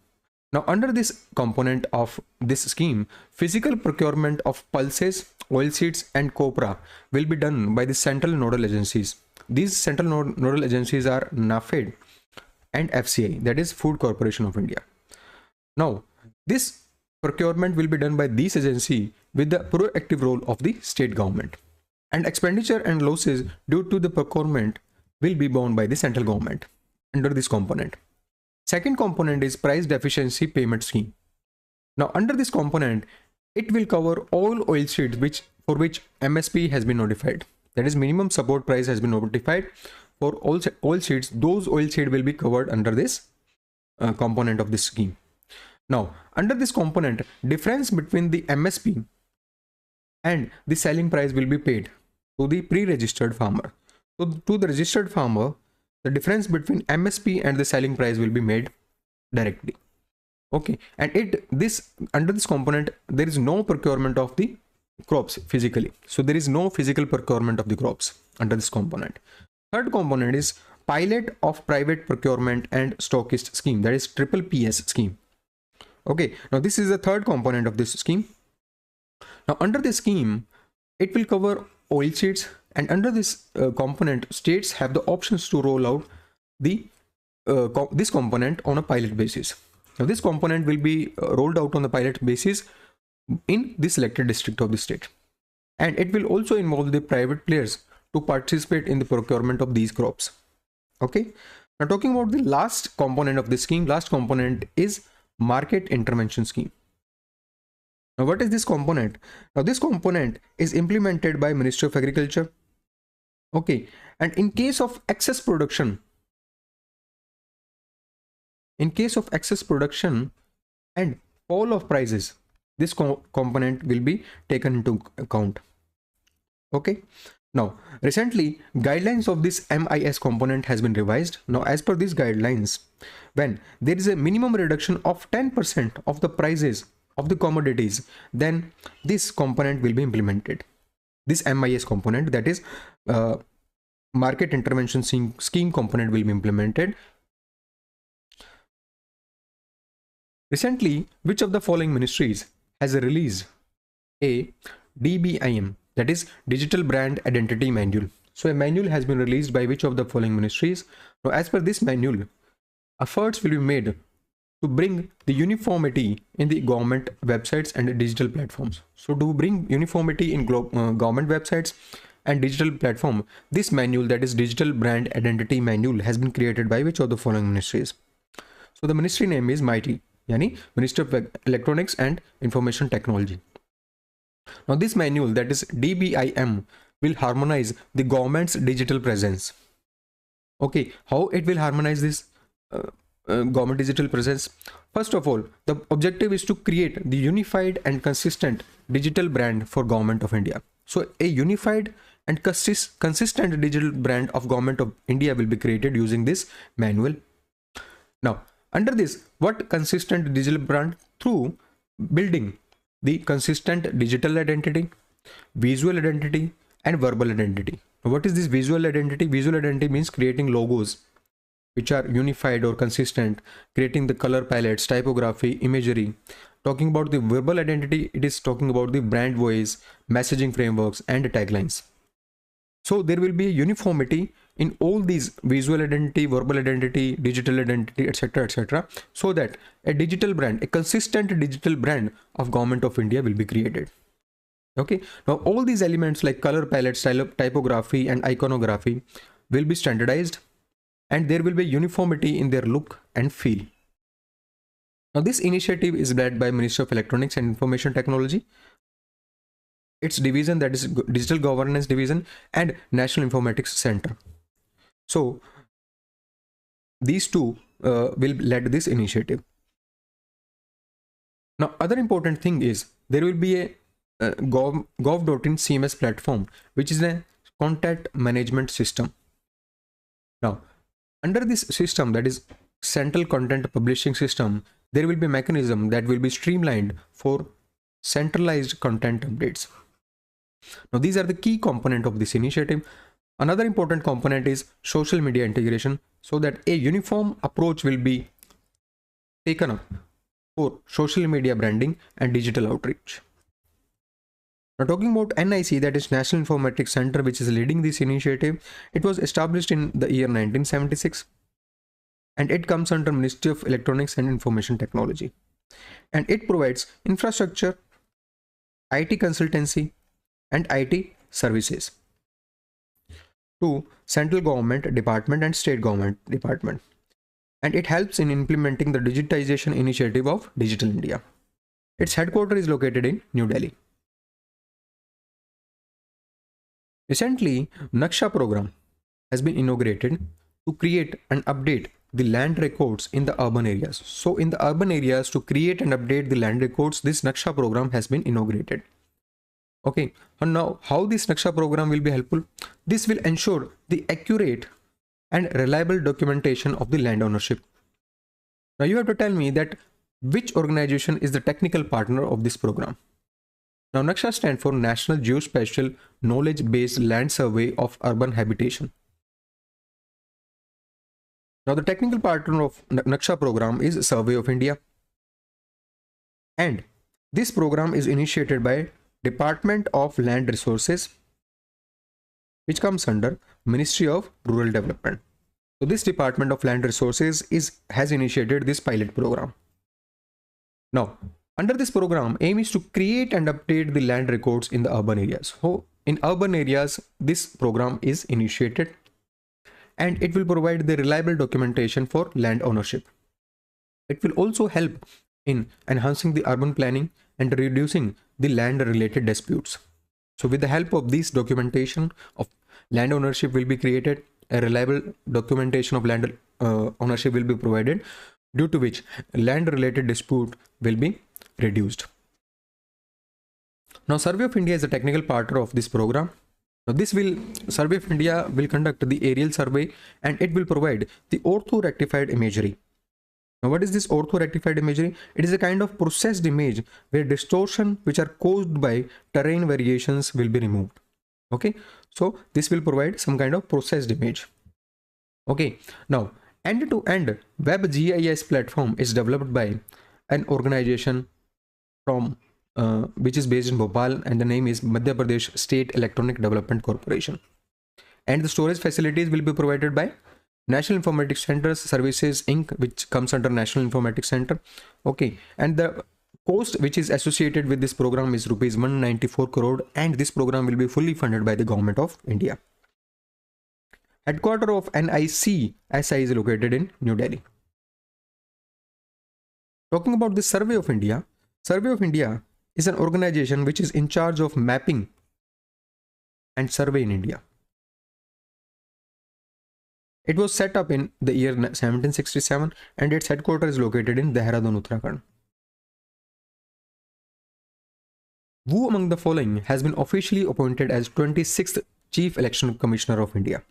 S1: Now, under this component of this scheme, physical procurement of pulses, oilseeds and copra will be done by the central nodal agencies. These central nodal agencies are NAFED and FCI, that is Food Corporation of India. Now, this procurement will be done by these agencies with the proactive role of the state government, and expenditure and losses due to the procurement will be borne by the central government under this component. Second component is price deficiency payment scheme. Now, under this component, it will cover all oilseeds for which MSP has been notified. That is, minimum support price has been notified for all oilseeds. Those oilseeds will be covered under this component of this scheme. Now, under this component, difference between the MSP and the selling price will be paid to the pre-registered farmer. So, to the registered farmer, the difference between MSP and the selling price will be made directly. Okay, and under this component, there is no procurement of the crops physically. So there is no physical procurement of the crops under this component. Third component is pilot of private procurement and stockist scheme, that is triple PS scheme. Okay, now this is the third component of this scheme. Now under this scheme, it will cover oilseeds, and under this component, states have the options to roll out this component on a pilot basis. Now this component will be rolled out on the pilot basis in the selected district of the state, and it will also involve the private players to participate in the procurement of these crops. Okay, now talking about the last component of this scheme, last component is market intervention scheme. Now what is this component? Now this component is implemented by Ministry of Agriculture. Okay, and in case of excess production and fall of prices, this component will be taken into account. Okay, now recently guidelines of this MIS component has been revised. Now as per these guidelines, when there is a minimum reduction of 10% of the prices of the commodities, then this component will be implemented. This MIS component, that is market intervention scheme component, will be implemented. Recently, which of the following ministries has released a DBIM, that is Digital Brand Identity Manual? So a manual has been released by which of the following ministries? Now as per this manual, efforts will be made to bring the uniformity in the government websites and digital platforms. So to bring uniformity in government websites and digital platform, this manual, that is Digital Brand Identity Manual, has been created by which of the following ministries? So the ministry name is MeitY, yani Ministry of Electronics and Information Technology. Now this manual, that is DBIM, will harmonize the government's digital presence. Okay, how it will harmonize this government digital presence? First of all, the objective is to create the unified and consistent digital brand for Government of India. So a unified and consistent digital brand of Government of India will be created using this manual. Now, Under this, what consistent digital brand? Through building the consistent digital identity, visual identity, and verbal identity. What is this visual identity? Visual identity means creating logos which are unified or consistent, creating the color palettes, typography, imagery. Talking about the verbal identity, it is talking about the brand voice, messaging frameworks, and taglines. So there will be a uniformity in all these visual identity, verbal identity, digital identity, etc., so that a digital brand, a consistent digital brand of Government of India will be created. Okay, now all these elements like color palette, style, typography, and iconography will be standardized, and there will be uniformity in their look and feel. Now this initiative is led by Ministry of Electronics and Information Technology, its division, that is Digital Governance Division, and National Informatics Center. So these two will lead this initiative. Now other important thing is there will be a gov.in CMS platform, which is a content management system. Now under this system, that is Central Content Publishing System, there will be a mechanism that will be streamlined for centralized content updates. Now these are the key component of this initiative. Another important component is social media integration, so that a uniform approach will be taken up for social media branding and digital outreach. Now talking about NIC, that is National Informatics Center, which is leading this initiative. It was established in the year 1976 and it comes under Ministry of Electronics and Information Technology, and it provides infrastructure, IT consultancy, and IT services to central government department and state government department, and it helps in implementing the digitization initiative of Digital India. Its headquarters is located in New Delhi. Recently, Naksha program has been inaugurated to create and update the land records in the urban areas. So in the urban areas, to create and update the land records, this Naksha program has been inaugurated. Okay, and now how this Naksha program will be helpful? This will ensure the accurate and reliable documentation of the land ownership. Now you have to tell me that which organization is the technical partner of this program. Now Naksha stands for National Geospatial Knowledge Based Land Survey of Urban Habitation. Now the technical partner of Naksha program is Survey of India, and this program is initiated by Department of Land Resources, which comes under Ministry of Rural Development. So this Department of Land Resources has initiated this pilot program. Now under this program, aim is to create and update the land records in the urban areas. So in urban areas, this program is initiated, and it will provide the reliable documentation for land ownership. It will also help in enhancing the urban planning and reducing the land related disputes. So with the help of this documentation of land ownership will be created, a reliable documentation of land ownership will be provided, due to which land related dispute will be reduced. Now Survey of India is a technical partner of this program. Now Survey of India will conduct the aerial survey, and it will provide the ortho-rectified imagery. Now what is this ortho-rectified imagery? It is a kind of processed image where distortion which are caused by terrain variations will be removed. Okay, so this will provide some kind of processed image. Okay, now end-to-end web GIS platform is developed by an organization from which is based in Bhopal, and the name is Madhya Pradesh State Electronic Development Corporation. And the storage facilities will be provided by National Informatics Centers Services Inc., which comes under National Informatics Center. Okay, and the cost which is associated with this program is rupees 194 crore, and this program will be fully funded by the Government of India. Headquarters of NIC SI is located in New Delhi. Talking about the Survey of India, Survey of India is an organization which is in charge of mapping and survey in India. It was set up in the year 1767, and its headquarters is located in Dehradun, Uttarakhand. Who among the following has been officially appointed as 26th Chief Election Commissioner of India?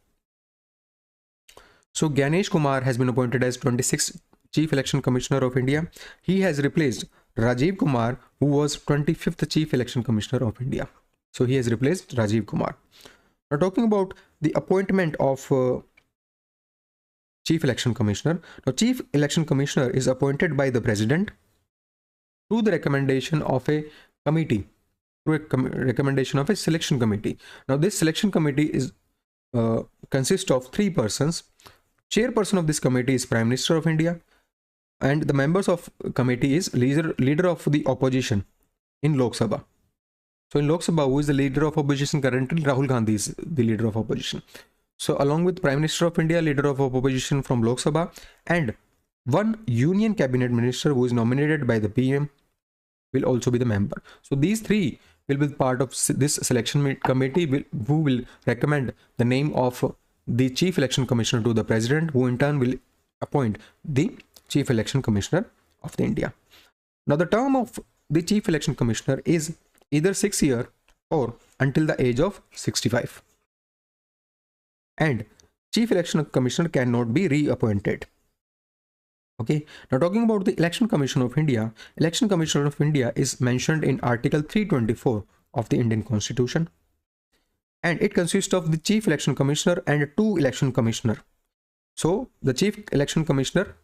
S1: So Ganesh Kumar has been appointed as 26th Chief Election Commissioner of India. He has replaced Rajiv Kumar, who was 25th Chief Election Commissioner of India. So he has replaced Rajiv Kumar. Now talking about the appointment of Chief Election Commissioner. Now Chief Election Commissioner is appointed by the President through the recommendation of a committee, through a recommendation of a selection committee. Now this selection committee is consists of 3 persons. Chairperson of this committee is Prime Minister of India, and the members of committee is leader of the opposition in Lok Sabha. So in Lok Sabha, who is the leader of opposition currently? Rahul Gandhi is the leader of opposition. So along with Prime Minister of India, leader of opposition from Lok Sabha, and one union cabinet minister who is nominated by the PM will also be the member. So these 3 will be part of this selection committee who will recommend the name of the Chief Election Commissioner to the President, who in turn will appoint the Chief Election Commissioner of the India. Now the term of the Chief Election Commissioner is either 6 years or until the age of 65. And Chief Election Commissioner cannot be reappointed. Okay, now talking about the Election Commission of India, Election Commission of India is mentioned in Article 324 of the Indian Constitution, and it consists of the Chief Election Commissioner and 2 Election Commissioner. So the Chief Election Commissioner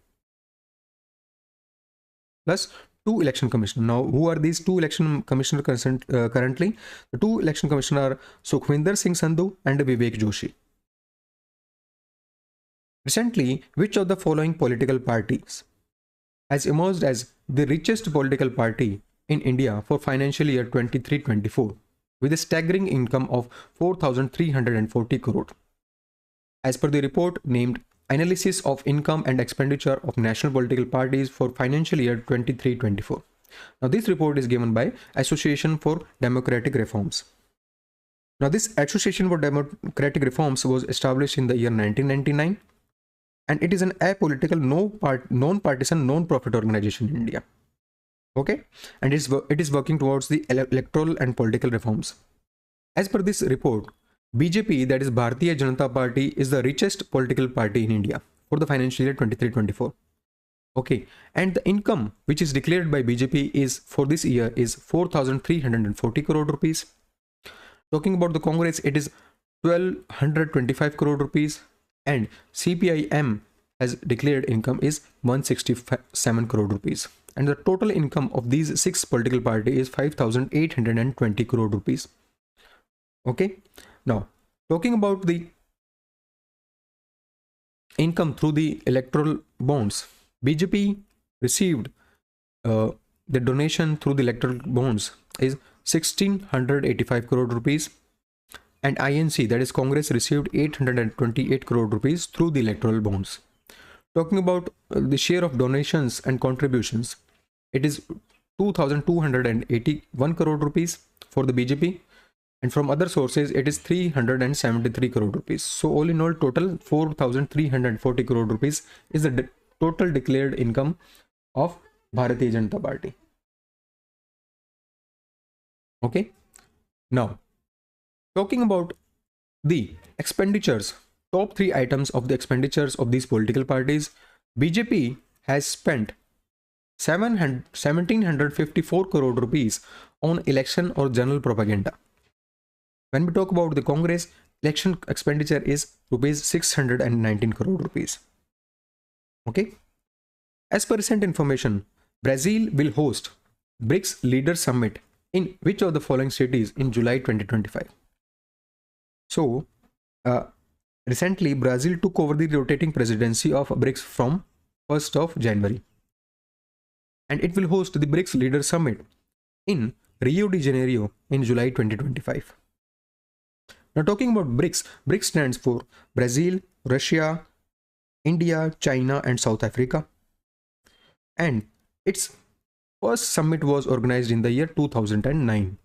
S1: plus 2 Election Commissioner. Now who are these 2 Election Commissioner currently? The 2 Election Commissioner are Sukhwinder Singh Sandhu and Vivek Joshi. Recently, which of the following political parties has emerged as the richest political party in India for financial year 23-24 with a staggering income of 4,340 crore? As per the report named Analysis of Income and Expenditure of National Political Parties for financial year 23-24. Now this report is given by Association for Democratic Reforms. Now this Association for Democratic Reforms was established in the year 1999. And it is an apolitical, non-partisan, non-profit organization in India. Okay, and it is working towards the electoral and political reforms. As per this report, BJP, that is Bharatiya Janata Party, is the richest political party in India for the financial year 23-24. Okay, and the income which is declared by BJP is for this year is 4,340 crore rupees. Talking about the Congress, it is 1,225 crore rupees. And CPIM has declared income is 167 crore rupees. And the total income of these 6 political parties is 5,820 crore rupees. Okay. Now, talking about the income through the electoral bonds, BJP received the donation through the electoral bonds is 1,685 crore rupees. And INC, that is Congress, received 828 crore rupees through the electoral bonds. Talking about the share of donations and contributions, it is 2,281 crore rupees for the BJP, and from other sources it is 373 crore rupees. So all in all, total 4,340 crore rupees is the total declared income of Bharatiya Janata Party. Okay, now talking about the expenditures, top 3 items of the expenditures of these political parties, BJP has spent 1,754 crore rupees on election or general propaganda. When we talk about the Congress, election expenditure is rupees 619 crore rupees. Okay. As per recent information, Brazil will host BRICS Leader Summit in which of the following cities in July 2025? So, recently Brazil took over the rotating presidency of BRICS from 1st of January. And it will host the BRICS Leader Summit in Rio de Janeiro in July 2025. Now talking about BRICS, BRICS stands for Brazil, Russia, India, China and South Africa. And its first summit was organized in the year 2009.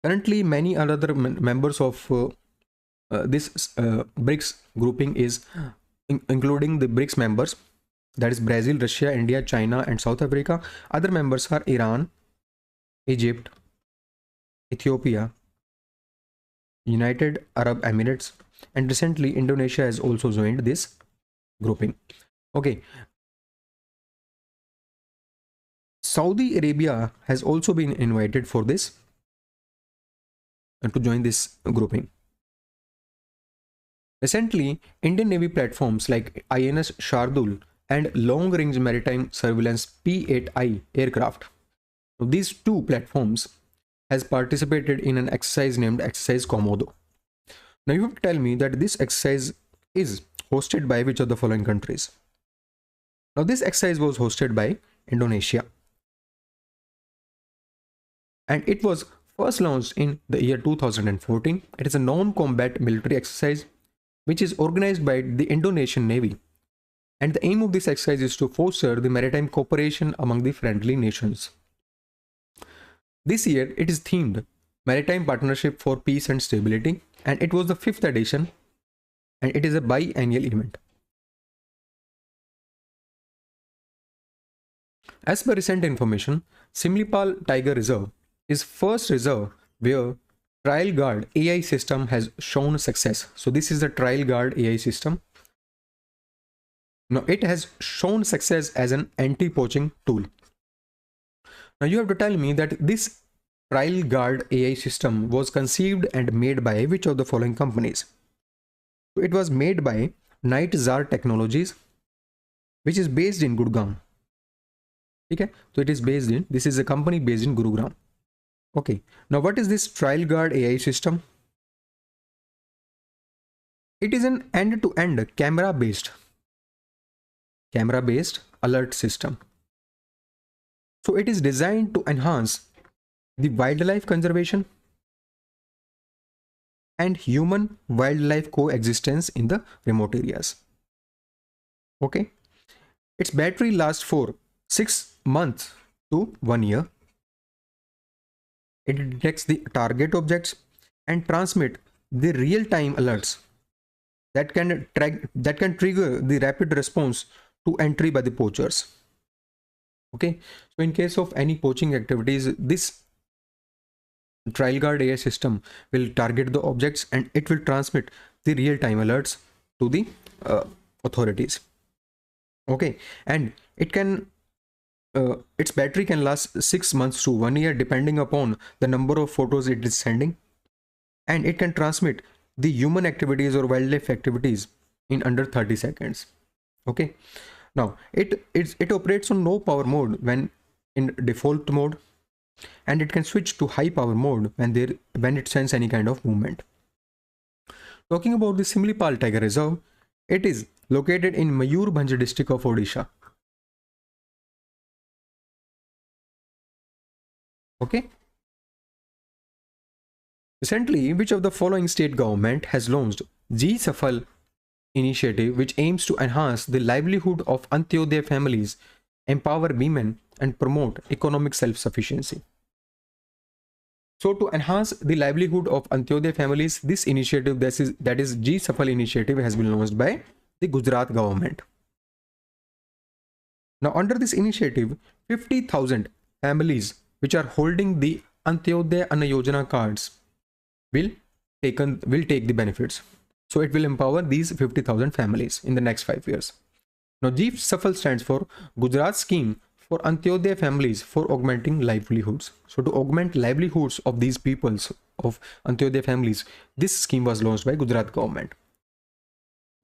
S1: Currently, many other members of this BRICS grouping is including the BRICS members, that is Brazil, Russia, India, China and South Africa. Other members are Iran, Egypt, Ethiopia, United Arab Emirates, and recently Indonesia has also joined this grouping. Okay, Saudi Arabia has also been invited for this to join this grouping. Recently, Indian Navy platforms like INS Shardul and Long Range Maritime Surveillance P-8I aircraft. So these two platforms has participated in an exercise named Exercise Komodo. Now you have to tell me that this exercise is hosted by which of the following countries? Now this exercise was hosted by Indonesia, and it was first launched in the year 2014. It is a non-combat military exercise which is organized by the Indonesian Navy, and the aim of this exercise is to foster the maritime cooperation among the friendly nations. This year it is themed Maritime Partnership for Peace and Stability, and it was the 5th edition, and it is a biannual event. As per recent information, Simlipal Tiger Reserve is first reserve where Trial Guard AI system has shown success. So this is the Trial Guard AI system. Now it has shown success as an anti-poaching tool. Now you have to tell me that this Trial Guard AI system was conceived and made by which of the following companies? So it was made by Nightjar Technologies, which is based in Gurgaon. Okay, so it is based in, this is a company based in Gurugram. Okay, now what is this Trial Guard AI system? It is an end-to-end camera-based alert system. So it is designed to enhance the wildlife conservation and human wildlife coexistence in the remote areas. Okay, its battery lasts for 6 months to 1 year. It detects the target objects and transmit the real-time alerts that can trigger the rapid response to entry by the poachers. Okay, so in case of any poaching activities, this Trial Guard AI system will target the objects and it will transmit the real-time alerts to the authorities. Okay, and it can its battery can last 6 months to 1 year depending upon the number of photos it is sending, and it can transmit the human activities or wildlife activities in under 30 seconds. Okay, now it operates on low power mode when in default mode, and it can switch to high power mode when it senses any kind of movement. Talking about the Simlipal Tiger Reserve, it is located in Mayurbhanj district of Odisha. Okay. Recently, which of the following state government has launched Ji Safal initiative, which aims to enhance the livelihood of Antyodaya families, empower women, and promote economic self-sufficiency? So to enhance the livelihood of Antyodaya families, this initiative, that is Ji Safal initiative, has been launched by the Gujarat government. Now under this initiative, 50,000 families which are holding the Antyodaya Anna Yojana cards will take the benefits. So it will empower these 50,000 families in the next 5 years. Now Ji Safal stands for Gujarat Scheme for Antyodaya families for augmenting livelihoods. So to augment livelihoods of these peoples, of Antyodaya families, this scheme was launched by Gujarat government.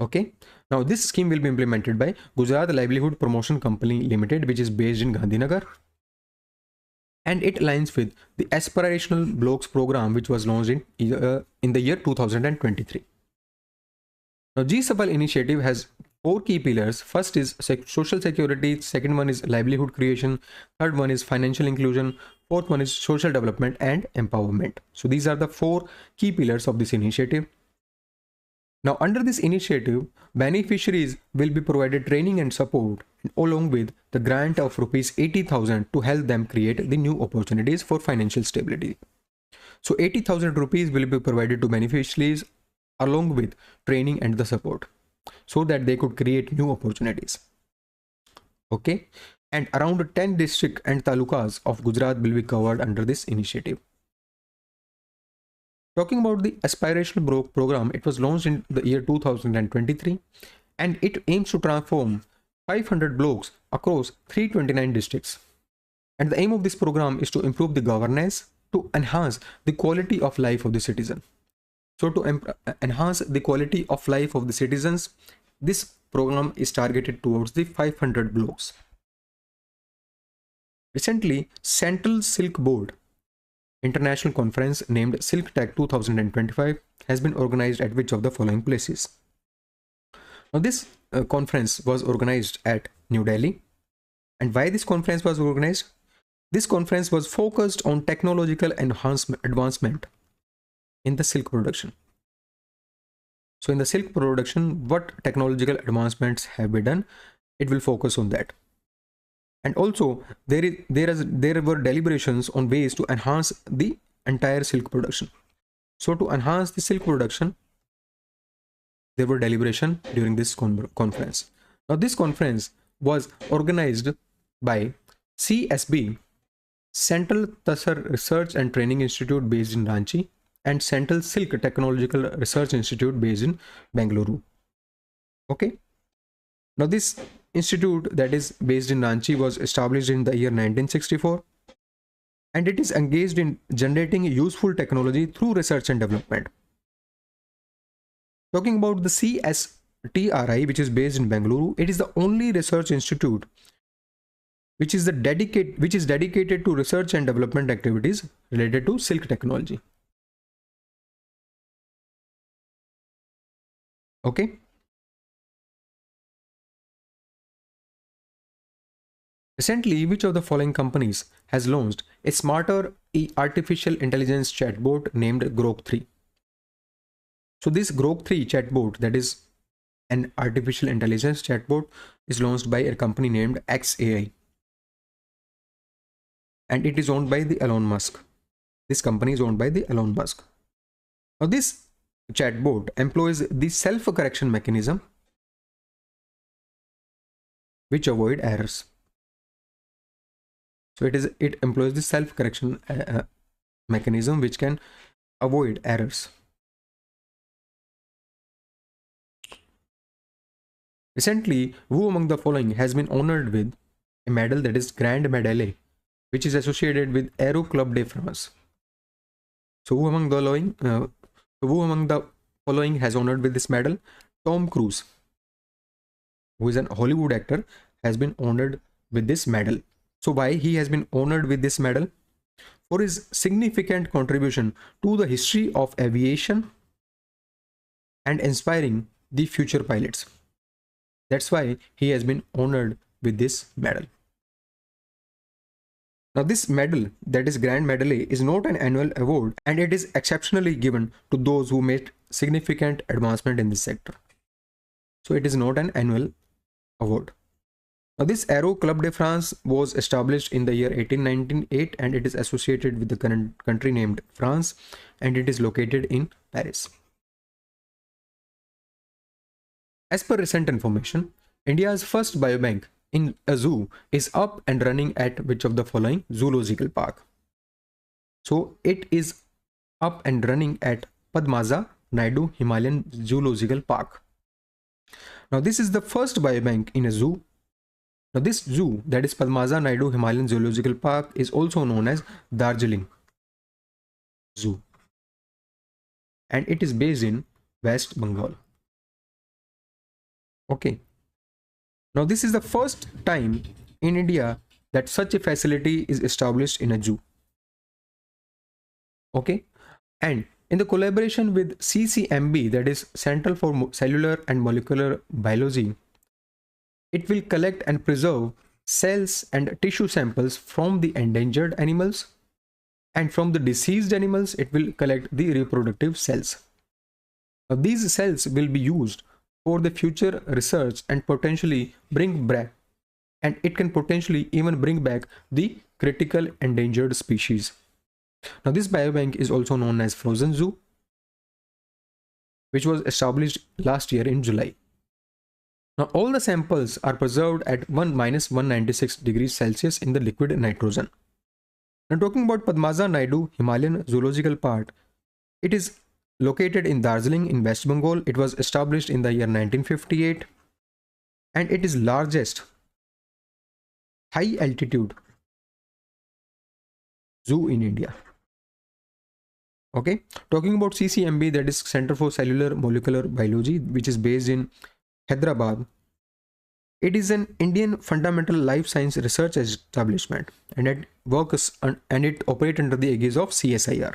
S1: Okay, now this scheme will be implemented by Gujarat Livelihood Promotion Company Limited, which is based in Gandhinagar, and it aligns with the Aspirational Blocks program, which was launched in the year 2023. Now Ji Safal initiative has 4 key pillars. First is social security, second one is livelihood creation, third one is financial inclusion, fourth one is social development and empowerment. So these are the 4 key pillars of this initiative. Now under this initiative, beneficiaries will be provided training and support along with the grant of rupees 80,000 to help them create the new opportunities for financial stability. So 80,000 rupees will be provided to beneficiaries along with training and the support so that they could create new opportunities. Okay, and around 10 districts and talukas of Gujarat will be covered under this initiative. Talking about the Aspirational program, it was launched in the year 2023 and it aims to transform 500 blocks across 329 districts. And the aim of this program is to improve the governance, to enhance the quality of life of the citizen. So to enhance the quality of life of the citizens, this program is targeted towards the 500 blocks. Recently, Central Silk Board International Conference named SilkTech 2025 has been organized at which of the following places? Now this conference was organized at New Delhi. And why this conference was organized? This conference was focused on technological advancement in the silk production. So in the silk production, what technological advancements have been done? It will focus on that. And also there were deliberations on ways to enhance the entire silk production. So to enhance the silk production, there were deliberation during this conference. Now this conference was organized by CSB, Central Tasar Research and Training Institute based in Ranchi, and Central Silk Technological Research Institute based in Bengaluru. Okay. Now this institute that is based in Ranchi was established in the year 1964, and it is engaged in generating useful technology through research and development. Talking about the CSTRI, which is based in Bengaluru, it is the only research institute which is dedicated to research and development activities related to silk technology. Okay. Recently, which of the following companies has launched a smarter artificial intelligence chatbot named Grok 3? So this Grok 3 chatbot, that is an artificial intelligence chatbot, is launched by a company named XAI. And it is owned by the Elon Musk. This company is owned by the Elon Musk. Now this chatbot employs the self-correction mechanism which avoid errors. So it employs the self-correction mechanism which can avoid errors. Recently, who among the following has been honored with a medal that is Grand Medaille, which is associated with Aero Club de France? So who among the following has honored with this medal? Tom Cruise, who is an Hollywood actor, has been honored with this medal. So why he has been honored with this medal? For his significant contribution to the history of aviation and inspiring the future pilots. That's why he has been honored with this medal. Now this medal, that is Grand Medaille, is not an annual award, and it is exceptionally given to those who made significant advancement in this sector. So it is not an annual award. Now this Aero Club de France was established in the year 1898, and it is associated with the current country named France, and it is located in Paris. As per recent information, India's first biobank in a zoo is up and running at which of the following zoological park? So it is up and running at Padmaja Naidu Himalayan Zoological Park. Now this is the first biobank in a zoo. Now this zoo, that is Padmaja Naidu Himalayan Zoological Park, is also known as Darjeeling Zoo, and it is based in West Bengal. Okay. Now this is the first time in India that such a facility is established in a zoo. Okay. And in the collaboration with CCMB, that is Central for Cellular and Molecular Biology, it will collect and preserve cells and tissue samples from the endangered animals, and from the deceased animals it will collect the reproductive cells. Now these cells will be used for the future research and potentially bring back, and it can potentially even bring back the critical endangered species. Now this biobank is also known as Frozen Zoo, which was established last year in July. Now all the samples are preserved at -196 degrees Celsius in the liquid nitrogen. Now talking about Padmaja Naidu Himalayan Zoological Park, it is located in Darjeeling in West Bengal. It was established in the year 1958, and it is largest high altitude zoo in India. Okay, talking about CCMB, that is Center for Cellular Molecular Biology, which is based in Hyderabad. It is an Indian fundamental life science research establishment, and it works and it operates under the aegis of CSIR.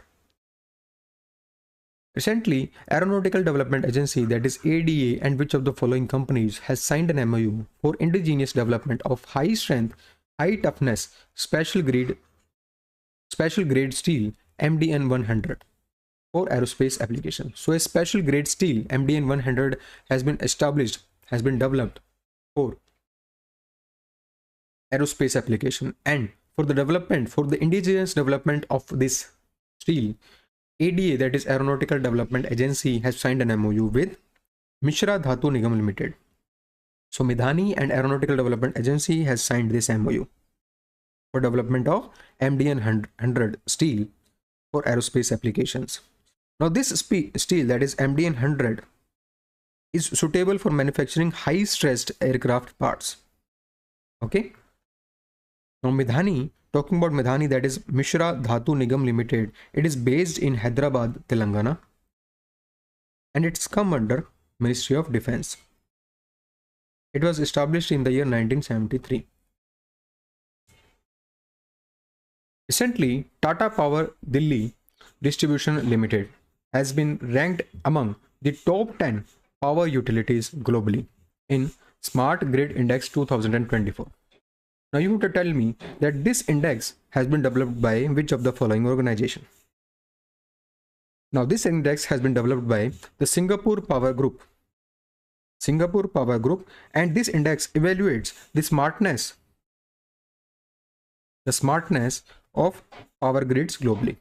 S1: Recently, Aeronautical Development Agency, that is ADA, and which of the following companies has signed an MOU for indigenous development of high strength, high toughness, special grade steel MDN 100 for aerospace application. So a special grade steel MDN 100 has been developed for aerospace application, and for the indigenous development of this steel, ADA, that is Aeronautical Development Agency, has signed an MOU with Mishra Dhatu Nigam Limited. So Midhani and Aeronautical Development Agency has signed this MOU for development of MDN 100 steel for aerospace applications. Now this steel, that is MDN 100, is suitable for manufacturing high stressed aircraft parts. Okay. Now Midhani, talking about Midhani, that is Mishra Dhatu Nigam Limited, it is based in Hyderabad, Telangana, and it's come under Ministry of Defense. It was established in the year 1973. Recently, Tata Power Delhi Distribution Limited has been ranked among the top 10 power utilities globally in Smart Grid Index 2024. Now you have to tell me that this index has been developed by which of the following organization? Now this index has been developed by the Singapore Power Group. And this index evaluates the smartness of power grids globally.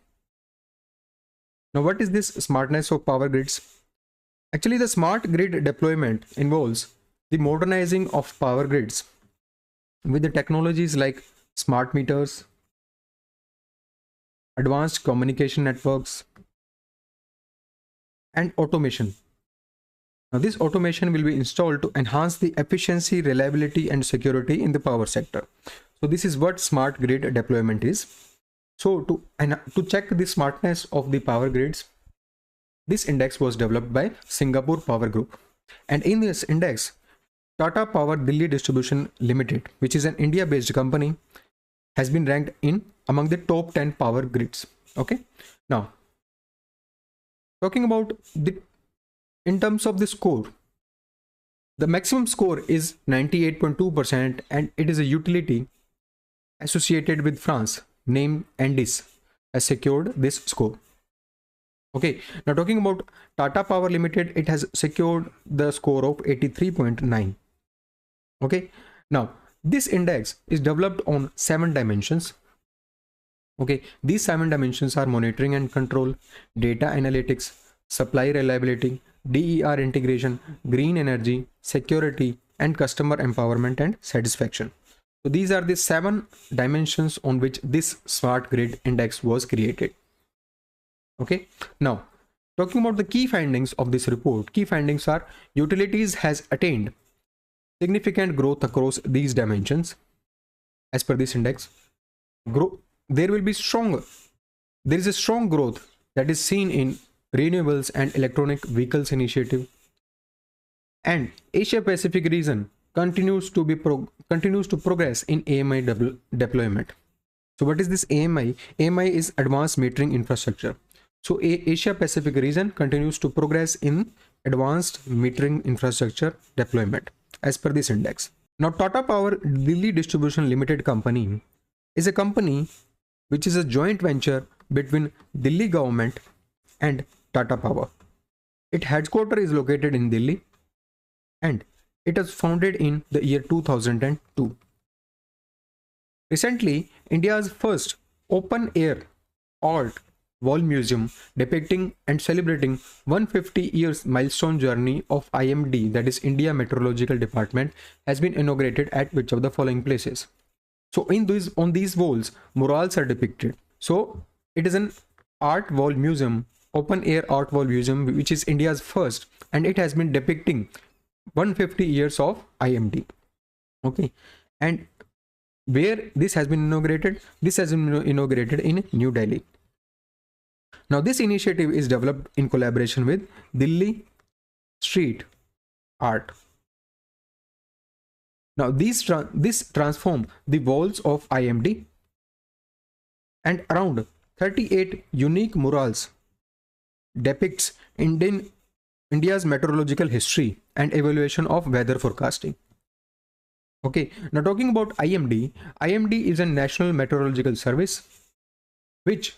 S1: Now what is this smartness of power grids? Actually, the smart grid deployment involves the modernizing of power grids with the technologies like smart meters, advanced communication networks, and automation. Now this automation will be installed to enhance the efficiency, reliability, and security in the power sector. So this is what smart grid deployment is. So to check the smartness of the power grids, this index was developed by Singapore Power Group. And in this index, Tata Power Delhi Distribution Limited, which is an India-based company, has been ranked in among the top 10 power grids. Okay. Now, talking about in terms of the score, the maximum score is 98.2%, and it is a utility associated with France named Endis has secured this score. Okay, now talking about Tata Power Limited, it has secured the score of 83.9. Okay, now this index is developed on 7 dimensions. Okay, these 7 dimensions are monitoring and control, data analytics, supply reliability, DER integration, green energy, security, and customer empowerment and satisfaction. So these are the 7 dimensions on which this smart grid index was created. Okay, now talking about the key findings of this report, key findings are utilities has attained significant growth across these dimensions as per this index. There is a strong growth that is seen in renewables and electronic vehicles initiative, and Asia Pacific region continues to progress in AMI deployment. So what is this AMI? AMI is advanced metering infrastructure. So Asia Pacific region continues to progress in advanced metering infrastructure deployment as per this index. Now Tata Power Delhi Distribution Limited company is a company which is a joint venture between Delhi government and Tata Power. Its headquarters is located in Delhi, and it was founded in the year 2002. Recently, India's first open-air art wall museum depicting and celebrating 150 years milestone journey of IMD, that is India Meteorological Department, has been inaugurated at which of the following places? So on these walls, murals are depicted. So it is an art wall museum, open air art wall museum, which is India's first, and it has been depicting 150 years of IMD. Okay, and where this has been inaugurated? This has been inaugurated in New Delhi. Now, this initiative is developed in collaboration with Delhi Street Art. Now, this transform the walls of IMD, and around 38 unique murals depicts India's meteorological history and evaluation of weather forecasting. Okay, now talking about IMD, IMD is a national meteorological service which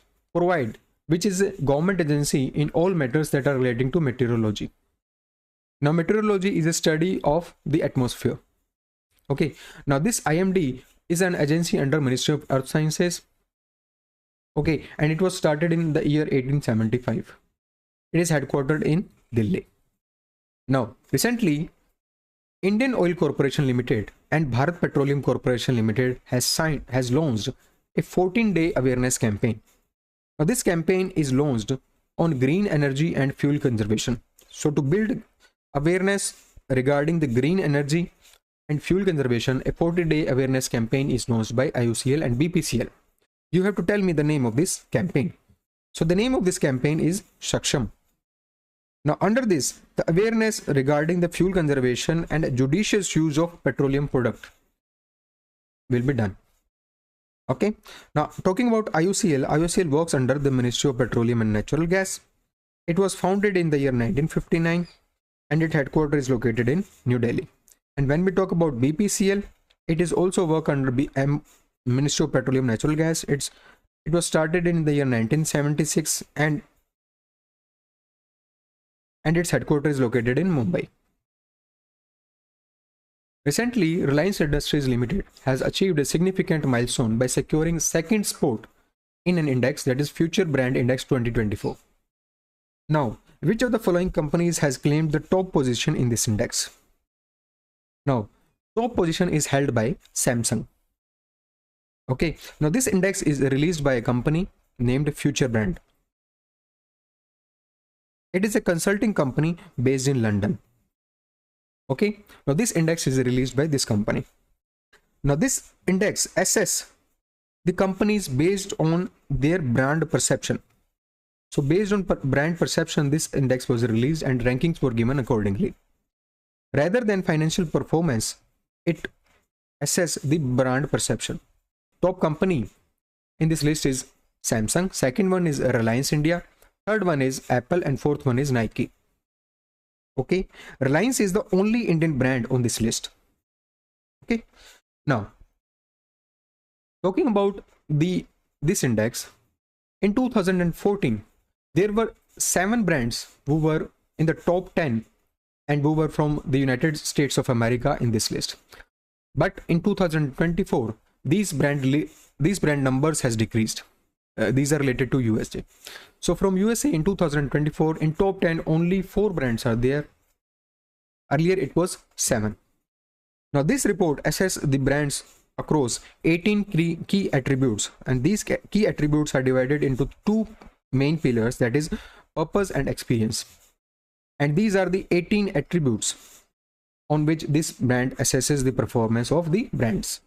S1: is a government agency in all matters that are relating to meteorology. Now, meteorology is a study of the atmosphere. Okay, now this IMD is an agency under Ministry of Earth Sciences. Okay, and it was started in the year 1875. It is headquartered in Delhi. Now, recently, Indian Oil Corporation Limited and Bharat Petroleum Corporation Limited has launched a 14-day awareness campaign. Now, this campaign is launched on green energy and fuel conservation. So, to build awareness regarding the green energy and fuel conservation, a 40-day awareness campaign is launched by IOCL and BPCL. You have to tell me the name of this campaign. So, the name of this campaign is Saksham. Now, under this, the awareness regarding the fuel conservation and judicious use of petroleum product will be done. Okay. Now, talking about IOCL, IOCL works under the Ministry of Petroleum and Natural Gas. It was founded in the year 1959 and its headquarters is located in New Delhi. And when we talk about BPCL, it is also work under Ministry of Petroleum and Natural Gas. It was started in the year 1976 and its headquarters is located in Mumbai. Recently, Reliance Industries Limited has achieved a significant milestone by securing second spot in an index, that is Future Brand Index 2024. Now, which of the following companies has claimed the top position in this index? Now, top position is held by Samsung. Okay, now this index is released by a company named Future Brand. It is a consulting company based in London. Okay, now this index is released by this company. Now this index assess the companies based on their brand perception. So based on brand perception, this index was released and rankings were given accordingly. Rather than financial performance, it assess the brand perception. Top company in this list is Samsung. Second one is Reliance India. Third one is Apple and fourth one is Nike. Okay, Reliance is the only Indian brand on this list. Okay, now talking about this index, in 2014 there were 7 brands who were in the top 10 and who were from the United States of America in this list. But in 2024 these brand numbers has decreased. These are related to USA. So from USA in 2024, in top 10 only 4 brands are there. Earlier it was 7. Now this report assesses the brands across 18 key attributes, and these key attributes are divided into 2 main pillars, that is purpose and experience. And these are the 18 attributes on which this brand assesses the performance of the brands.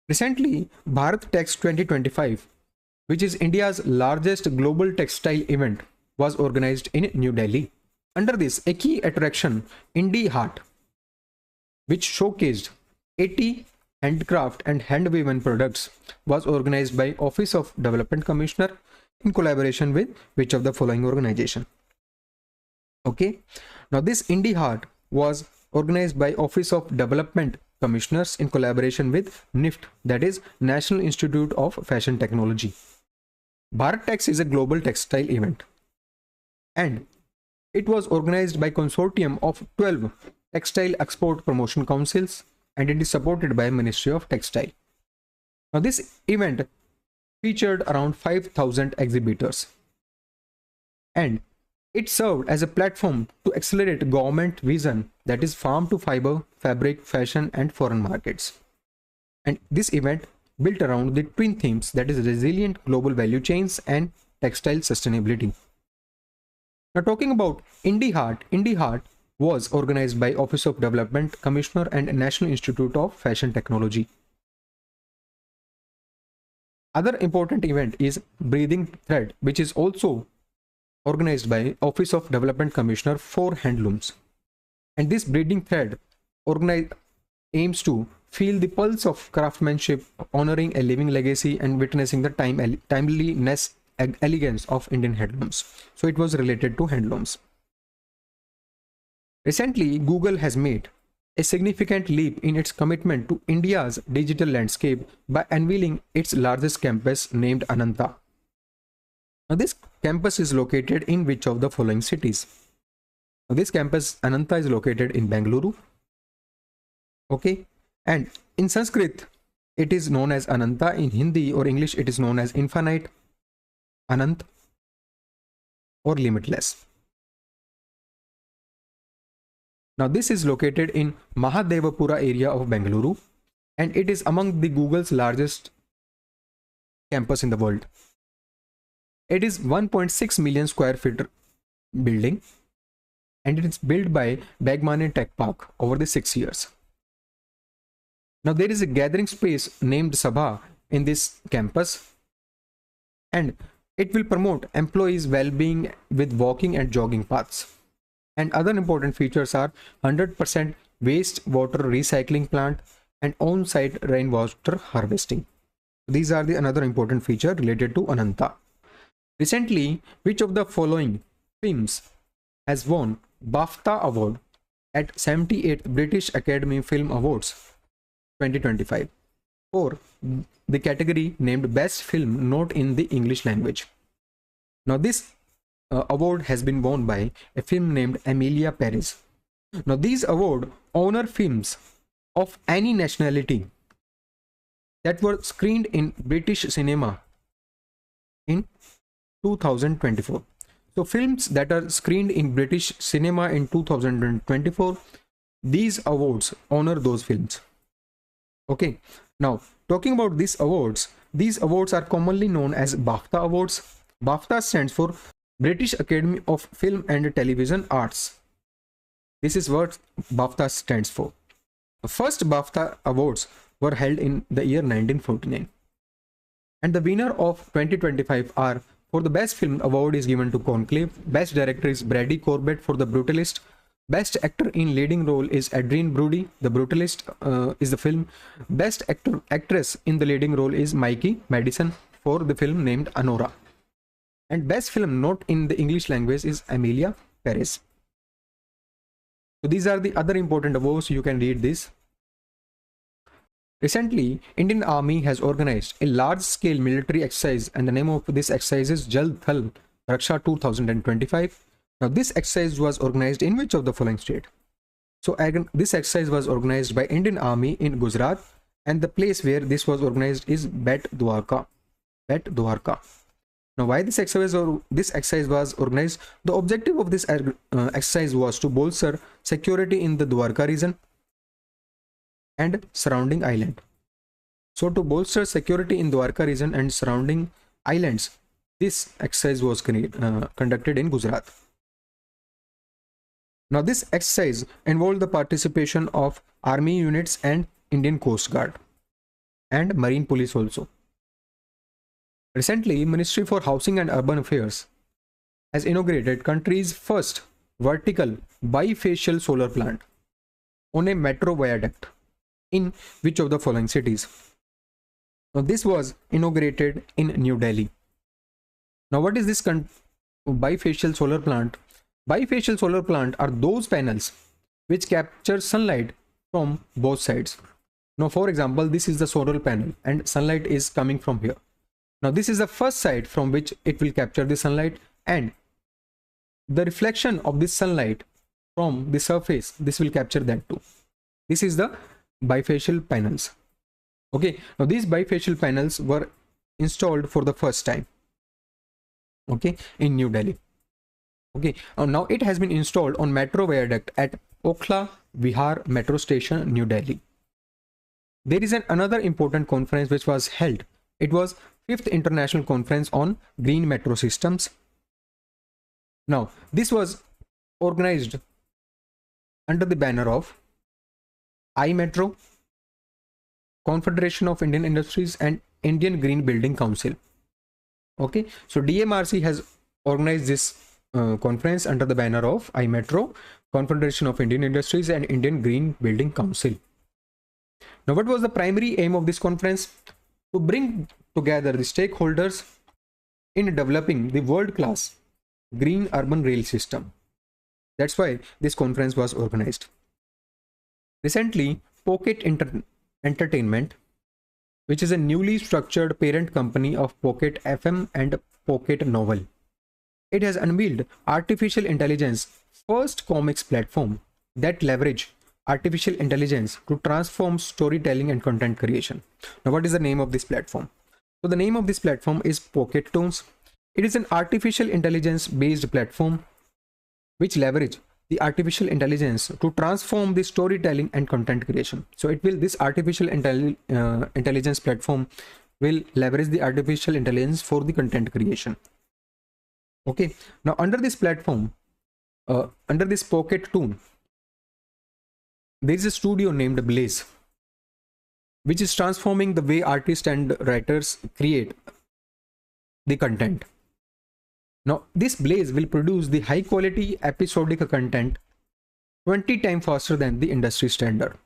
S1: Recently, Bharat Tex 2025, which is India's largest global textile event, was organized in New Delhi. Under this, a key attraction, Indie Heart, which showcased 80 handcraft and hand-woven products, was organized by Office of Development Commissioner in collaboration with which of the following organization? Okay, now this Indie Heart was organized by Office of Development Commissioners in collaboration with NIFT, that is National Institute of Fashion Technology. Bharat Tex is a global textile event and it was organized by consortium of 12 textile export promotion councils and it is supported by Ministry of Textile. Now this event featured around 5,000 exhibitors and it served as a platform to accelerate government vision, that is farm to fiber, fabric, fashion and foreign markets. And this event built around the twin themes, that is resilient global value chains and textile sustainability. Now talking about Indie Heart was organized by Office of Development Commissioner and National Institute of Fashion Technology. Other important event is Breathing Thread, which is also organized by Office of Development Commissioner for Handlooms. And this Breathing Thread aims to feel the pulse of craftsmanship, honoring a living legacy and witnessing the timeliness and elegance of Indian handlooms. So it was related to handlooms. Recently, Google has made a significant leap in its commitment to India's digital landscape by unveiling its largest campus named Ananta. Now, this campus is located in which of the following cities? Now, this campus Ananta is located in Bengaluru. Okay, and in Sanskrit it is known as Ananta. In Hindi or English it is known as infinite, Anant, or limitless. Now this is located in Mahadevapura area of Bengaluru, and it is among the Google's largest campus in the world. It is 1.6 million square feet building, and it is built by Bagmani Tech Park over the 6 years. Now there is a gathering space named Sabha in this campus, and it will promote employees' well-being with walking and jogging paths. And other important features are 100% wastewater recycling plant and on-site rainwater harvesting. These are the another important feature related to Ananta. Recently, which of the following films has won BAFTA award at 78th British Academy Film Awards 2025 for the category named Best Film Not in the English Language? Now this award has been won by a film named Emilia Paris. Now these awards honor films of any nationality that were screened in British cinema in 2024. So films that are screened in British cinema in 2024, these awards honor those films. Okay, now talking about these awards are commonly known as BAFTA awards. BAFTA stands for British Academy of Film and Television Arts. This is what BAFTA stands for. The first BAFTA awards were held in the year 1949. And the winner of 2025 are, for the best film award is given to Conclave, best director is Brady Corbett for The Brutalist, best actor in leading role is Adrien Brody, The Brutalist is the film, best actress in the leading role is Mikey Madison for the film named Anora. And best film not in the English language is Emilia Paris. So these are the other important awards. You can read this. Recently, Indian Army has organized a large-scale military exercise, and the name of this exercise is Jal Thal Raksha 2025. Now, this exercise was organized in which of the following state? So, this exercise was organized by Indian Army in Gujarat, and the place where this was organized is Bet Dwarka. Bet Dwarka. Now, why this exercise was organized? The objective of this exercise was to bolster security in the Dwarka region and surrounding island. So, to bolster security in Dwarka region and surrounding islands, this exercise was conducted in Gujarat. Now, this exercise involved the participation of army units and Indian Coast Guard and Marine Police also. Recently, Ministry for Housing and Urban Affairs has inaugurated country's first vertical bifacial solar plant on a metro viaduct in which of the following cities? Now, this was inaugurated in New Delhi. Now, what is this bifacial solar plant? Bifacial solar plant are those panels which capture sunlight from both sides. Now, for example, this is the solar panel and sunlight is coming from here. Now, this is the first side from which it will capture the sunlight, and the reflection of this sunlight from the surface, this will capture that too. This is the bifacial panels. Okay, now these bifacial panels were installed for the first time, okay, in New Delhi. Okay, now it has been installed on metro viaduct at Okhla Vihar metro station, New Delhi. There is another important conference which was held. It was 5th International Conference on Green Metro Systems. Now, this was organized under the banner of iMetro, Confederation of Indian Industries, and Indian Green Building Council. Okay, so DMRC has organized this conference under the banner of iMetro, Confederation of Indian Industries, and Indian Green Building Council. Now, what was the primary aim of this conference? To bring together the stakeholders in developing the world-class green urban rail system. That's why this conference was organized. Recently, Entertainment, which is a newly structured parent company of Pocket FM and Pocket Novel, it has unveiled artificial intelligence first comics platform that leverage artificial intelligence to transform storytelling and content creation. Now, what is the name of this platform? So the name of this platform is Pocket Toons. It is an artificial intelligence based platform which leverage the artificial intelligence to transform the storytelling and content creation. So this artificial intelligence platform will leverage the artificial intelligence for the content creation. Okay, now under this platform, under this Pocket Toon, there is a studio named Blaze, which is transforming the way artists and writers create the content. Now, this Blaze will produce the high quality episodic content 20 times faster than the industry standard.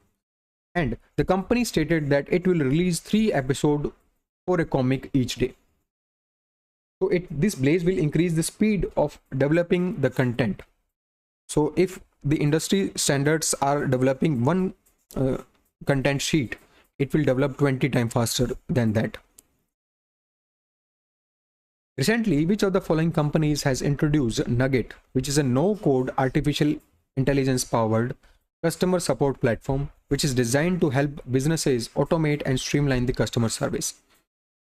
S1: And the company stated that it will release 3 episodes for a comic each day. So this Blaze will increase the speed of developing the content. So if the industry standards are developing one content sheet, it will develop 20 times faster than that. Recently, which of the following companies has introduced Nugget, which is a no-code artificial intelligence powered customer support platform, which is designed to help businesses automate and streamline the customer service.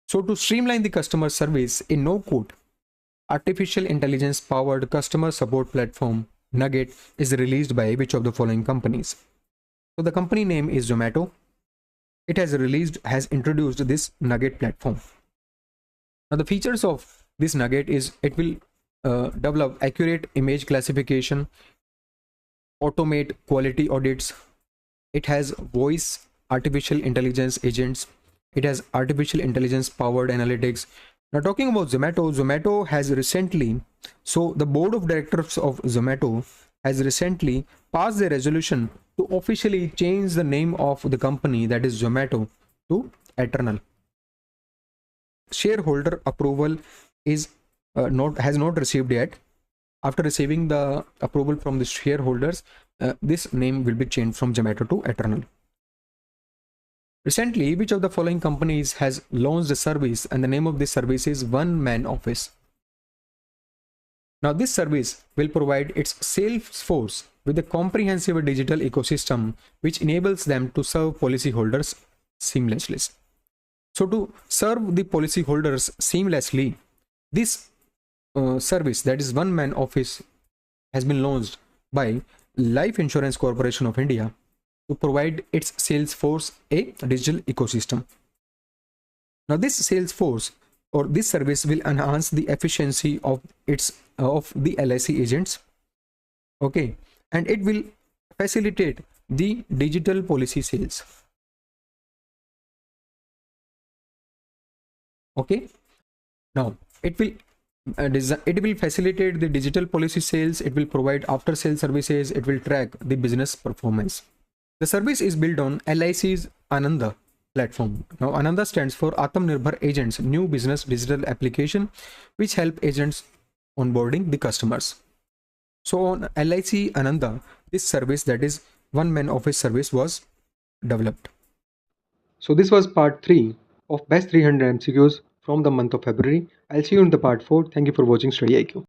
S1: So to streamline the customer service, a no-code artificial intelligence powered customer support platform Nugget is released by which of the following companies? So the company name is Zomato. It has introduced this Nugget platform. Now the features of this Nugget is it will develop accurate image classification, automate quality audits. It has voice artificial intelligence agents. It has artificial intelligence powered analytics. Now talking about Zomato has recently, so the board of directors of Zomato has recently passed a resolution to officially change the name of the company, that is Zomato, to Eternal. Shareholder approval is has not received yet. After receiving the approval from the shareholders, this name will be changed from Zomato to Eternal. Recently, which of the following companies has launched a service, and the name of this service is One Man Office? Now, this service will provide its sales force with a comprehensive digital ecosystem which enables them to serve policyholders seamlessly. So to serve the policyholders seamlessly, this service, that is One Man Office, has been launched by Life Insurance Corporation of India to provide its sales force a digital ecosystem. Now this sales force or this service will enhance the efficiency of the LIC agents. Okay, and it will facilitate the digital policy sales. Okay, now it will facilitate the digital policy sales. It will provide after sales services. It will track the business performance. The service is built on LIC's Ananda platform. Now Ananda stands for Atmanirbhar Agents, new business digital application which help agents onboarding the customers. So on LIC Ananda, this service, that is One Man Office service, was developed. So this was part 3 of best 300 MCQs from the month of February. I'll see you in the part 4. Thank you for watching Study IQ.